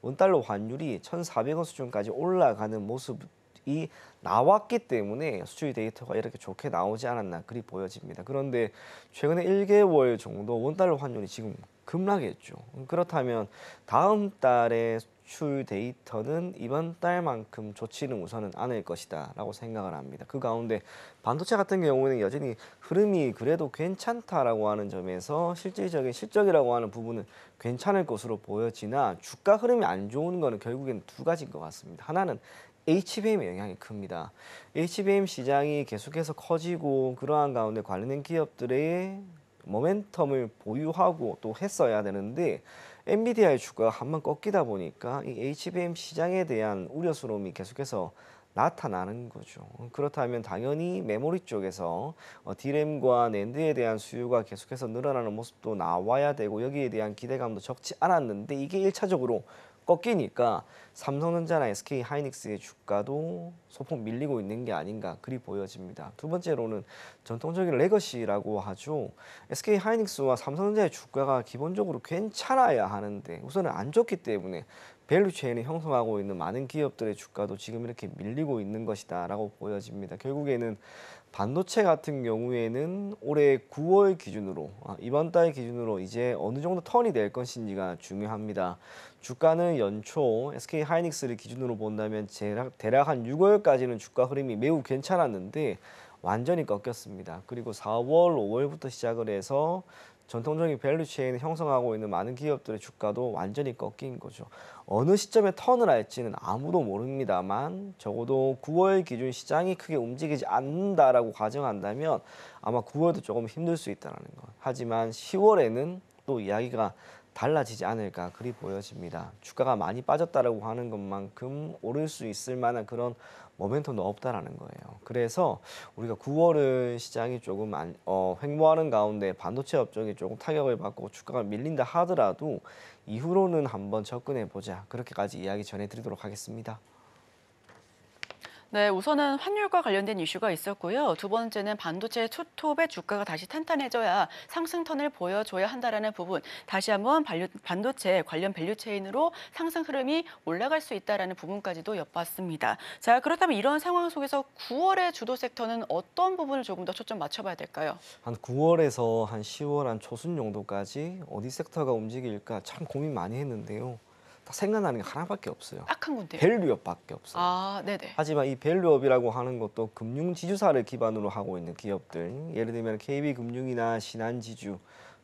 1,400원 수준까지 올라가는 모습이 나왔기 때문에 수출 데이터가 이렇게 좋게 나오지 않았나 그리 보여집니다. 그런데 최근에 1개월 정도 원달러 환율이 지금 급락했죠. 그렇다면 다음 달에 수출 데이터는 이번 달만큼 좋지는 우선은 않을 것이다 라고 생각을 합니다. 그 가운데 반도체 같은 경우는 여전히 흐름이 그래도 괜찮다라고 하는 점에서 실질적인 실적이라고 하는 부분은 괜찮을 것으로 보여지나 주가 흐름이 안 좋은 거는 결국엔 두 가지인 것 같습니다. 하나는 HBM의 영향이 큽니다. HBM 시장이 계속해서 커지고 그러한 가운데 관련된 기업들의 모멘텀을 보유하고 또 했어야 되는데 엔비디아의 주가가 한번 꺾이다 보니까 이 HBM 시장에 대한 우려스러움이 계속해서 나타나는 거죠. 그렇다면 당연히 메모리 쪽에서 D램과 낸드에 대한 수요가 계속해서 늘어나는 모습도 나와야 되고 여기에 대한 기대감도 적지 않았는데 이게 1차적으로 꺾이니까 삼성전자나 SK하이닉스의 주가도 소폭 밀리고 있는 게 아닌가 그리 보여집니다. 두 번째로는 전통적인 레거시라고 하죠. SK하이닉스와 삼성전자의 주가가 기본적으로 괜찮아야 하는데 우선은 안 좋기 때문에 밸류체인을 형성하고 있는 많은 기업들의 주가도 지금 이렇게 밀리고 있는 것이다 라고 보여집니다. 결국에는 반도체 같은 경우에는 올해 9월 기준으로 이번 달 기준으로 이제 어느 정도 턴이 될 것인지가 중요합니다. 주가는 연초 SK하이닉스를 기준으로 본다면 대략 한 6월까지는 주가 흐름이 매우 괜찮았는데 완전히 꺾였습니다. 그리고 4월, 5월부터 시작을 해서 전통적인 밸류체인을 형성하고 있는 많은 기업들의 주가도 완전히 꺾인 거죠. 어느 시점에 턴을 할지는 아무도 모릅니다만 적어도 9월 기준 시장이 크게 움직이지 않는다라고 가정한다면 아마 9월도 조금 힘들 수 있다는 것. 하지만 10월에는 또 이야기가 달라지지 않을까 그리 보여집니다. 주가가 많이 빠졌다라고 하는 것만큼 오를 수 있을 만한 그런 모멘텀도 없다라는 거예요. 그래서 우리가 9월은 시장이 조금 횡보하는 가운데 반도체 업종이 조금 타격을 받고 주가가 밀린다 하더라도 이후로는 한번 접근해 보자. 그렇게까지 이야기 전해드리도록 하겠습니다. 네, 우선은 환율과 관련된 이슈가 있었고요. 두 번째는 반도체 투톱의 주가가 다시 탄탄해져야 상승턴을 보여줘야 한다라는 부분. 다시 한번 반도체 관련 밸류체인으로 상승 흐름이 올라갈 수 있다라는 부분까지도 엿봤습니다. 자, 그렇다면 이런 상황 속에서 9월의 주도 섹터는 어떤 부분을 조금 더 초점 맞춰봐야 될까요? 한 9월에서 한 10월 한 초순 정도까지 어디 섹터가 움직일까 참 고민 많이 했는데요. 다 생각나는 게 하나밖에 없어요. 딱 한 군데요. 밸류업밖에 없어요. 아, 네네. 하지만 이 밸류업이라고 하는 것도 금융 지주사를 기반으로 하고 있는 기업들, 예를 들면 KB금융이나 신한지주,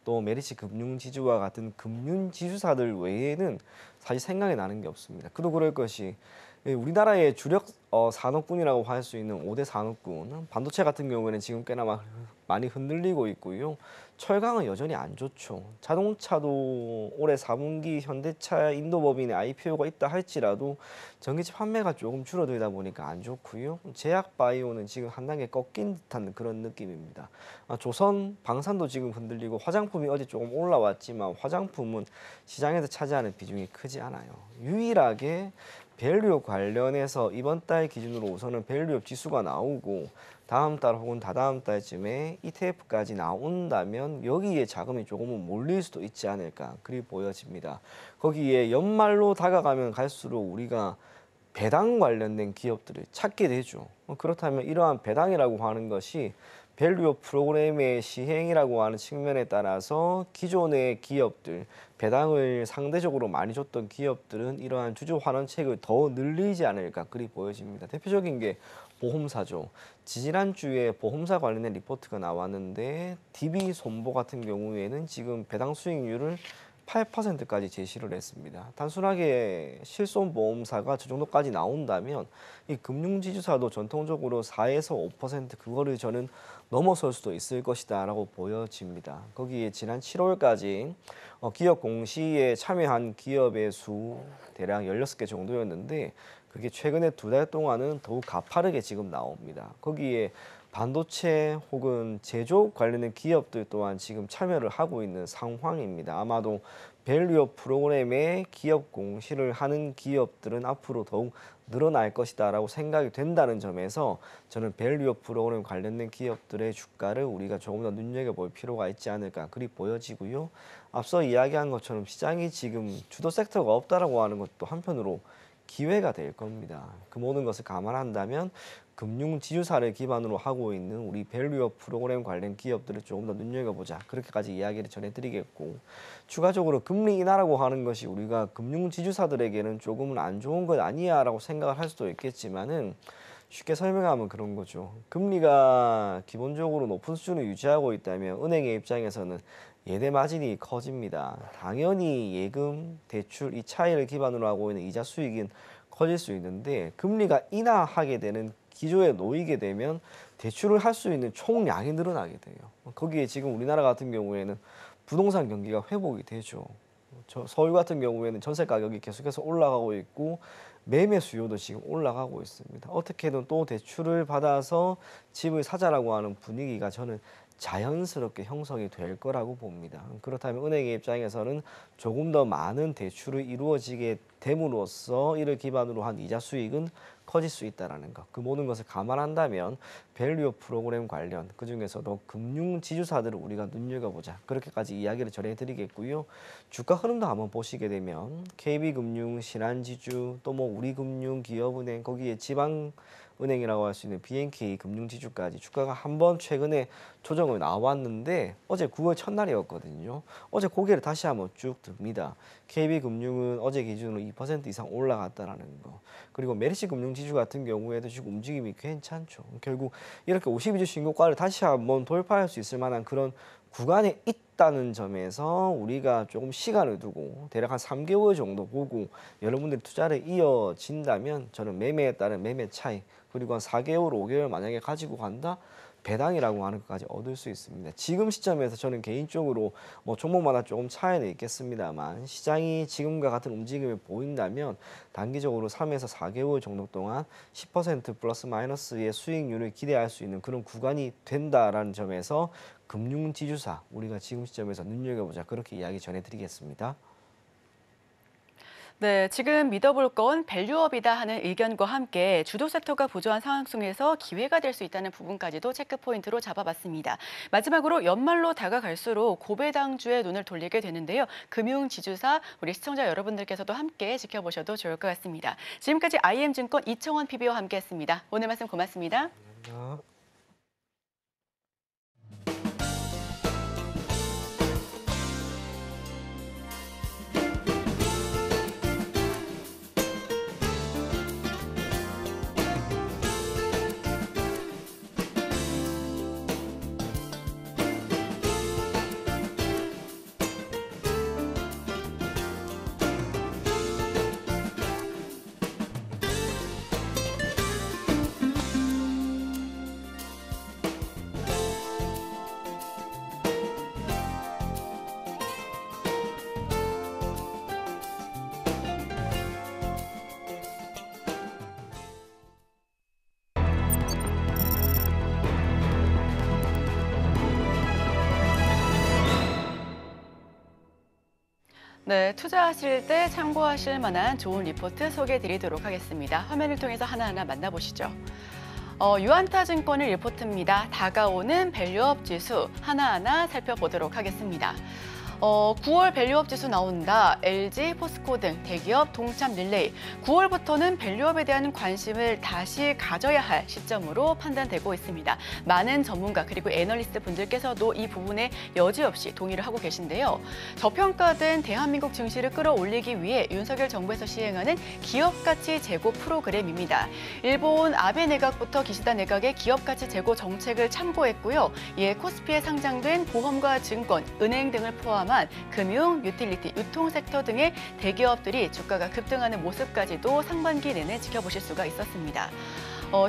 또 메리츠 금융지주와 같은 금융 지주사들 외에는 사실 생각이 나는 게 없습니다. 그도 그럴 것이 우리나라의 주력 산업군이라고 할 수 있는 5대 산업군, 반도체 같은 경우에는 지금 꽤나 많이 흔들리고 있고요. 철강은 여전히 안 좋죠. 자동차도 올해 4분기 현대차 인도법인의 IPO가 있다 할지라도 전기차 판매가 조금 줄어들다 보니까 안 좋고요. 제약바이오는 지금 한 단계 꺾인 듯한 그런 느낌입니다. 조선, 방산도 지금 흔들리고 화장품이 어제 조금 올라왔지만 화장품은 시장에서 차지하는 비중이 크지 않아요. 유일하게 밸류업 관련해서 이번 달 기준으로 우선은 밸류업 지수가 나오고 다음 달 혹은 다다음 달쯤에 ETF까지 나온다면 여기에 자금이 조금은 몰릴 수도 있지 않을까 그리 보여집니다. 거기에 연말로 다가가면 갈수록 우리가 배당 관련된 기업들을 찾게 되죠. 그렇다면 이러한 배당이라고 하는 것이 밸류업 프로그램의 시행이라고 하는 측면에 따라서 기존의 기업들, 배당을 상대적으로 많이 줬던 기업들은 이러한 주주 환원책을 더 늘리지 않을까 그리 보여집니다. 대표적인 게 보험사죠. 지지난주에 보험사 관련된 리포트가 나왔는데 DB손보 같은 경우에는 지금 배당 수익률을 8%까지 제시를 했습니다. 단순하게 실손보험사가 저 정도까지 나온다면 이 금융지주사도 전통적으로 4에서 5% 그거를 저는 넘어설 수도 있을 것이다라고 보여집니다. 거기에 지난 7월까지 기업 공시에 참여한 기업의 수 대략 16개 정도였는데 그게 최근에 2달 동안은 더욱 가파르게 지금 나옵니다. 거기에 반도체 혹은 제조업 관련된 기업들 또한 지금 참여를 하고 있는 상황입니다. 아마도 밸류업 프로그램에 기업 공시를 하는 기업들은 앞으로 더욱 늘어날 것이다라고 생각이 된다는 점에서 저는 밸류업 프로그램 관련된 기업들의 주가를 우리가 조금 더 눈여겨볼 필요가 있지 않을까 그리 보여지고요. 앞서 이야기한 것처럼 시장이 지금 주도 섹터가 없다라고 하는 것도 한편으로 기회가 될 겁니다. 그 모든 것을 감안한다면 금융지주사를 기반으로 하고 있는 우리 밸류업 프로그램 관련 기업들을 조금 더 눈여겨보자. 그렇게까지 이야기를 전해드리겠고 추가적으로 금리 인하라고 하는 것이 우리가 금융지주사들에게는 조금은 안 좋은 것 아니야 라고 생각을 할 수도 있겠지만은 쉽게 설명하면 그런 거죠. 금리가 기본적으로 높은 수준을 유지하고 있다면 은행의 입장에서는 예대 마진이 커집니다. 당연히 예금, 대출 이 차이를 기반으로 하고 있는 이자 수익은 커질 수 있는데 금리가 인하하게 되는 기조에 놓이게 되면 대출을 할 수 있는 총량이 늘어나게 돼요. 거기에 지금 우리나라 같은 경우에는 부동산 경기가 회복이 되죠. 서울 같은 경우에는 전세 가격이 계속해서 올라가고 있고 매매 수요도 지금 올라가고 있습니다. 어떻게든 또 대출을 받아서 집을 사자라고 하는 분위기가 저는 자연스럽게 형성이 될 거라고 봅니다. 그렇다면 은행의 입장에서는 조금 더 많은 대출을 이루어지게 됨으로써 이를 기반으로 한 이자 수익은 커질 수 있다는 것. 그 모든 것을 감안한다면 밸류업 프로그램 관련 그중에서도 금융지주사들을 우리가 눈여겨보자. 그렇게까지 이야기를 전해드리겠고요. 주가 흐름도 한번 보시게 되면 KB금융, 신한지주, 또 뭐 우리금융기업은행 거기에 지방은행이라고 할 수 있는 BNK 금융지주까지 주가가 한번 최근에 조정을 나왔는데 어제 9월 첫날이었거든요. 어제 고개를 다시 한번 쭉 듭니다. KB금융은 어제 기준으로 2% 이상 올라갔다라는 거. 그리고 메리츠 금융지주 같은 경우에도 지금 움직임이 괜찮죠. 결국 이렇게 52주 신고가를 다시 한번 돌파할 수 있을 만한 그런 구간에 있다는 점에서 우리가 조금 시간을 두고 대략 한 3개월 정도 보고 여러분들이 투자를 이어진다면 저는 매매에 따른 매매 차이 그리고 한 4개월, 5개월 만약에 가지고 간다? 배당이라고 하는 것까지 얻을 수 있습니다. 지금 시점에서 저는 개인적으로 뭐 종목마다 조금 차이는 있겠습니다만 시장이 지금과 같은 움직임을 보인다면 단기적으로 3에서 4개월 정도 동안 10% 플러스 마이너스의 수익률을 기대할 수 있는 그런 구간이 된다라는 점에서 금융지주사 우리가 지금 시점에서 눈여겨보자 그렇게 이야기 전해드리겠습니다. 네, 지금 믿어볼 건 밸류업이다 하는 의견과 함께 주도 섹터가 부조한 상황 속에서 기회가 될 수 있다는 부분까지도 체크 포인트로 잡아봤습니다. 마지막으로 연말로 다가갈수록 고배당주에 눈을 돌리게 되는데요. 금융지주사 우리 시청자 여러분들께서도 함께 지켜보셔도 좋을 것 같습니다. 지금까지 IM증권 이청원 PB와 함께했습니다. 오늘 말씀 고맙습니다. 감사합니다. 네, 투자하실 때 참고하실 만한 좋은 리포트 소개해드리도록 하겠습니다. 화면을 통해서 하나하나 만나보시죠. 유안타증권의 리포트입니다. 다가오는 밸류업 지수 하나하나 살펴보도록 하겠습니다. 9월 밸류업 지수 나온다. LG, 포스코 등 대기업 동참 릴레이. 9월부터는 밸류업에 대한 관심을 다시 가져야 할 시점으로 판단되고 있습니다. 많은 전문가 그리고 애널리스트 분들께서도 이 부분에 여지없이 동의를 하고 계신데요. 저평가된 대한민국 증시를 끌어올리기 위해 윤석열 정부에서 시행하는 기업가치 제고 프로그램입니다. 일본 아베 내각부터 기시다 내각의 기업가치 제고 정책을 참고했고요. 이에 코스피에 상장된 보험과 증권, 은행 등을 포함한 금융, 유틸리티, 유통 섹터 등의 대기업들이 주가가 급등하는 모습까지도 상반기 내내 지켜보실 수가 있었습니다.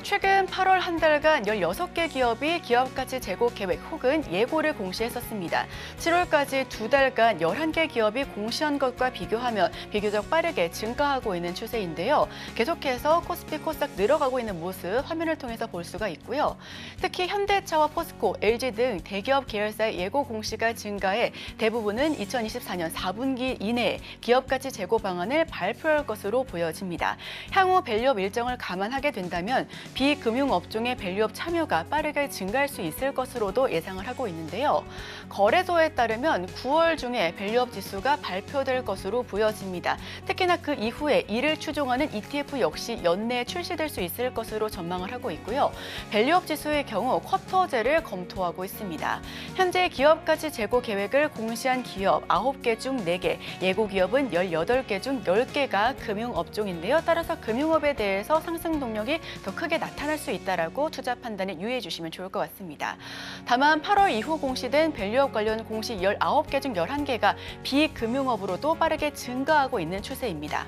최근 8월 한 달간 16개 기업이 기업가치 제고 계획 혹은 예고를 공시했었습니다. 7월까지 2달간 11개 기업이 공시한 것과 비교하면 비교적 빠르게 증가하고 있는 추세인데요. 계속해서 코스피, 코스닥 늘어가고 있는 모습 화면을 통해서 볼 수가 있고요. 특히 현대차와 포스코, LG 등 대기업 계열사의 예고 공시가 증가해 대부분은 2024년 4분기 이내에 기업가치 제고 방안을 발표할 것으로 보여집니다. 향후 밸류업 일정을 감안하게 된다면 비금융업종의 밸류업 참여가 빠르게 증가할 수 있을 것으로도 예상을 하고 있는데요. 거래소에 따르면 9월 중에 밸류업 지수가 발표될 것으로 보여집니다. 특히나 그 이후에 이를 추종하는 ETF 역시 연내에 출시될 수 있을 것으로 전망을 하고 있고요. 밸류업 지수의 경우 쿼터제를 검토하고 있습니다. 현재 기업가치 제고 계획을 공시한 기업 9개 중 4개, 예고 기업은 18개 중 10개가 금융업종인데요. 따라서 금융업에 대해서 상승 동력이 더 크게 나타날 수 있다라고 투자 판단에 유의해 주시면 좋을 것 같습니다. 다만 8월 이후 공시된 밸류업 관련 공시 19개 중 11개가 비금융업으로도 빠르게 증가하고 있는 추세입니다.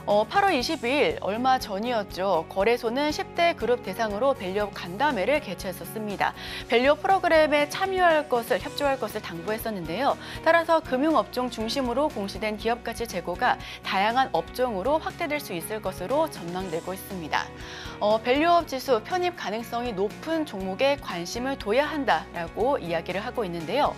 8월 22일 얼마 전이었죠. 거래소는 10대 그룹 대상으로 밸류업 간담회를 개최했었습니다. 밸류업 프로그램에 참여할 것을 협조할 것을 당부했었는데요. 따라서 금융업종 중심으로 공시된 기업가치 제고가 다양한 업종으로 확대될 수 있을 것으로 전망되고 있습니다. 밸류업 지수 편입 가능성이 높은 종목에 관심을 둬야 한다라고 이야기를 하고 있는데요.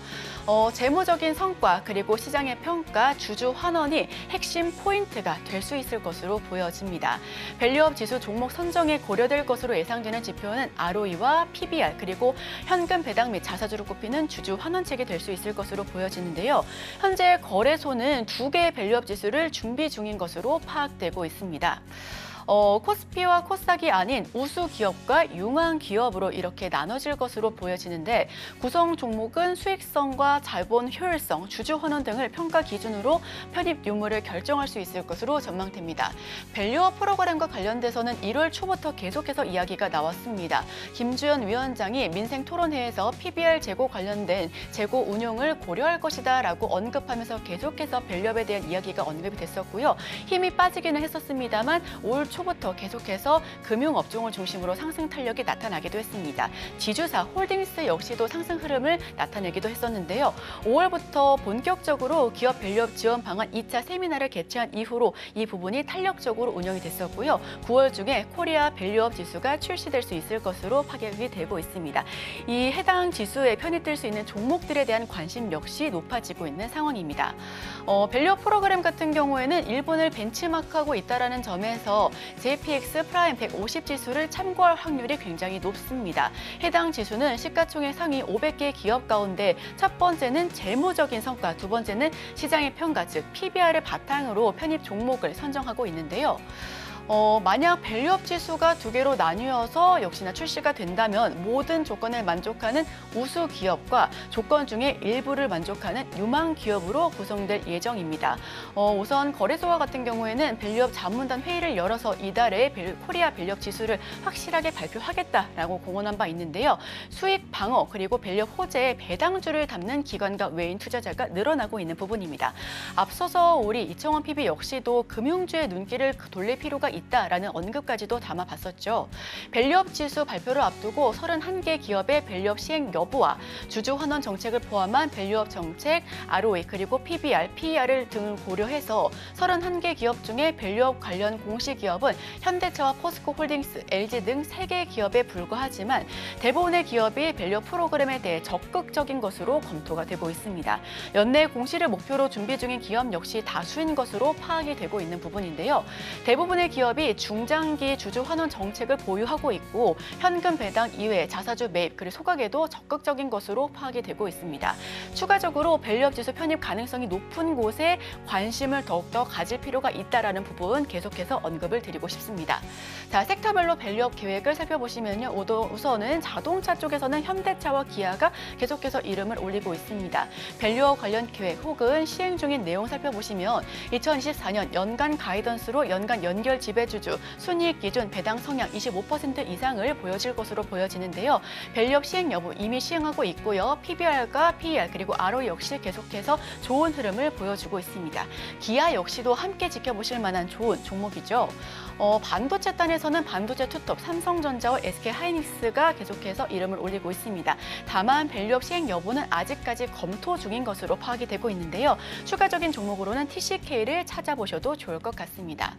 재무적인 성과 그리고 시장의 평가, 주주 환원이 핵심 포인트가 될 수 있을 것으로 보여집니다. 밸류업 지수 종목 선정에 고려될 것으로 예상되는 지표는 ROE와 PBR 그리고 현금 배당 및 자사주로 꼽히는 주주 환원책이 될 수 있을 것으로 보여지는데요. 현재 거래소는 2개의 밸류업 지수를 준비 중인 것으로 파악되고 있습니다. 코스피와 코스닥이 아닌 우수 기업과 융한 기업으로 이렇게 나눠질 것으로 보여지는데 구성 종목은 수익성과 자본 효율성, 주주 환원 등을 평가 기준으로 편입 유무를 결정할 수 있을 것으로 전망됩니다. 밸류업 프로그램과 관련돼서는 1월 초부터 계속해서 이야기가 나왔습니다. 김주현 위원장이 민생 토론회에서 PBR 제고 관련된 제고 운용을 고려할 것이다라고 언급하면서 계속해서 밸류업에 대한 이야기가 언급이 됐었고요. 힘이 빠지기는 했었습니다만 올 초부터 계속해서 금융업종을 중심으로 상승 탄력이 나타나기도 했습니다. 지주사 홀딩스 역시도 상승 흐름을 나타내기도 했었는데요. 5월부터 본격적으로 기업 밸류업 지원 방안 2차 세미나를 개최한 이후로 이 부분이 탄력적으로 운영이 됐었고요. 9월 중에 코리아 밸류업 지수가 출시될 수 있을 것으로 파악이 되고 있습니다. 이 해당 지수에 편입될 수 있는 종목들에 대한 관심 역시 높아지고 있는 상황입니다. 밸류업 프로그램 같은 경우에는 일본을 벤치마크하고 있다는 점에서 JPX 프라임 150 지수를 참고할 확률이 굉장히 높습니다. 해당 지수는 시가총액 상위 500개 기업 가운데 첫 번째는 재무적인 성과, 두 번째는 시장의 평가, 즉 PBR을 바탕으로 편입 종목을 선정하고 있는데요. 만약 밸류업 지수가 2개로 나뉘어서 역시나 출시가 된다면 모든 조건을 만족하는 우수 기업과 조건 중에 일부를 만족하는 유망 기업으로 구성될 예정입니다. 우선 거래소와 같은 경우에는 밸류업 자문단 회의를 열어서 이달에 코리아 밸류업 지수를 확실하게 발표하겠다라고 공언한 바 있는데요. 수익 방어 그리고 밸류업 호재에 배당주를 담는 기관과 외인 투자자가 늘어나고 있는 부분입니다. 앞서서 우리 이청원 PB 역시도 금융주의 눈길을 돌릴 필요가 있다라는 언급까지도 담아봤었죠. 밸류업 지수 발표를 앞두고 31개 기업의 밸류업 시행 여부와 주주 환원 정책을 포함한 밸류업 정책, ROE 그리고 PBR, PER 등을 고려해서 31개 기업 중에 밸류업 관련 공시 기업은 현대차와 포스코 홀딩스, LG 등 3개 기업에 불과하지만 대부분의 기업이 밸류업 프로그램에 대해 적극적인 것으로 검토가 되고 있습니다. 연내 공시를 목표로 준비 중인 기업 역시 다수인 것으로 파악이 되고 있는 부분인데요. 대부분의 기업 기업이 중장기 주주 환원 정책을 보유하고 있고 현금 배당 이외 자사주 매입 그리고 소각에도 적극적인 것으로 파악이 되고 있습니다. 추가적으로 밸류업 지수 편입 가능성이 높은 곳에 관심을 더욱더 가질 필요가 있다라는 부분 계속해서 언급을 드리고 싶습니다. 자, 섹터별로 밸류업 계획을 살펴보시면요. 우선은 자동차 쪽에서는 현대차와 기아가 계속해서 이름을 올리고 있습니다. 밸류업 관련 계획 혹은 시행 중인 내용 살펴보시면 2024년 연간 가이던스로 연간 연결 지배주주 순이익 기준 배당 성향 25% 이상을 보여질 것으로 보여지는데요. 밸류업 시행 여부 이미 시행하고 있고요. PBR과 PER 그리고 ROE 역시 계속해서 좋은 흐름을 보여주고 있습니다. 기아 역시도 함께 지켜보실 만한 좋은 종목이죠. 반도체 단에서는 반도체 투톱 삼성전자와 SK하이닉스가 계속해서 이름을 올리고 있습니다. 다만 밸류업 시행 여부는 아직까지 검토 중인 것으로 파악이 되고 있는데요. 추가적인 종목으로는 TCK를 찾아보셔도 좋을 것 같습니다.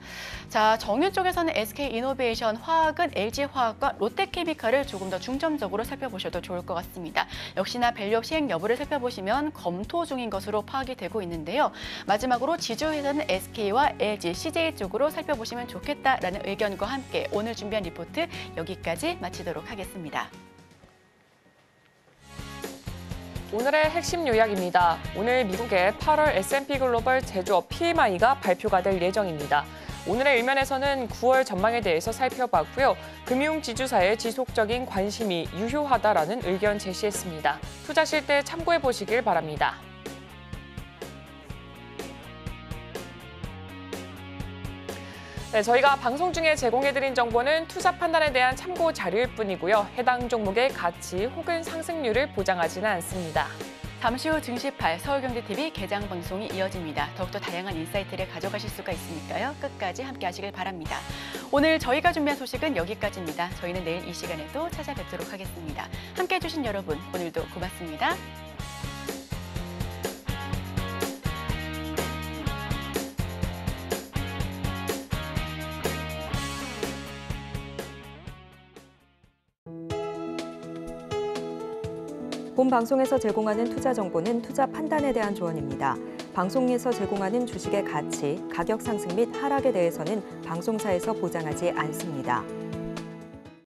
자, 정유 쪽에서는 SK이노베이션, 화학은 LG화학과 롯데케미칼을 조금 더 중점적으로 살펴보셔도 좋을 것 같습니다. 역시나 밸류업 시행 여부를 살펴보시면 검토 중인 것으로 파악이 되고 있는데요. 마지막으로 지주회사는 SK와 LG, CJ 쪽으로 살펴보시면 좋겠다라는 의견과 함께 오늘 준비한 리포트 여기까지 마치도록 하겠습니다. 오늘의 핵심 요약입니다. 오늘 미국의 8월 S&P 글로벌 제조업 PMI가 발표가 될 예정입니다. 오늘의 일면에서는 9월 전망에 대해서 살펴봤고요. 금융지주사의 지속적인 관심이 유효하다라는 의견 제시했습니다. 투자하실 때 참고해 보시길 바랍니다. 네, 저희가 방송 중에 제공해드린 정보는 투자 판단에 대한 참고 자료일 뿐이고요. 해당 종목의 가치 혹은 상승률을 보장하지는 않습니다. 잠시 후 증시 8 서울경제TV 개장 방송이 이어집니다. 더욱더 다양한 인사이트를 가져가실 수가 있으니까요. 끝까지 함께 하시길 바랍니다. 오늘 저희가 준비한 소식은 여기까지입니다. 저희는 내일 이 시간에 또 찾아뵙도록 하겠습니다. 함께해 주신 여러분 오늘도 고맙습니다. 본 방송에서 제공하는 투자 정보는 투자 판단에 대한 조언입니다. 방송에서 제공하는 주식의 가치, 가격 상승 및 하락에 대해서는 방송사에서 보장하지 않습니다.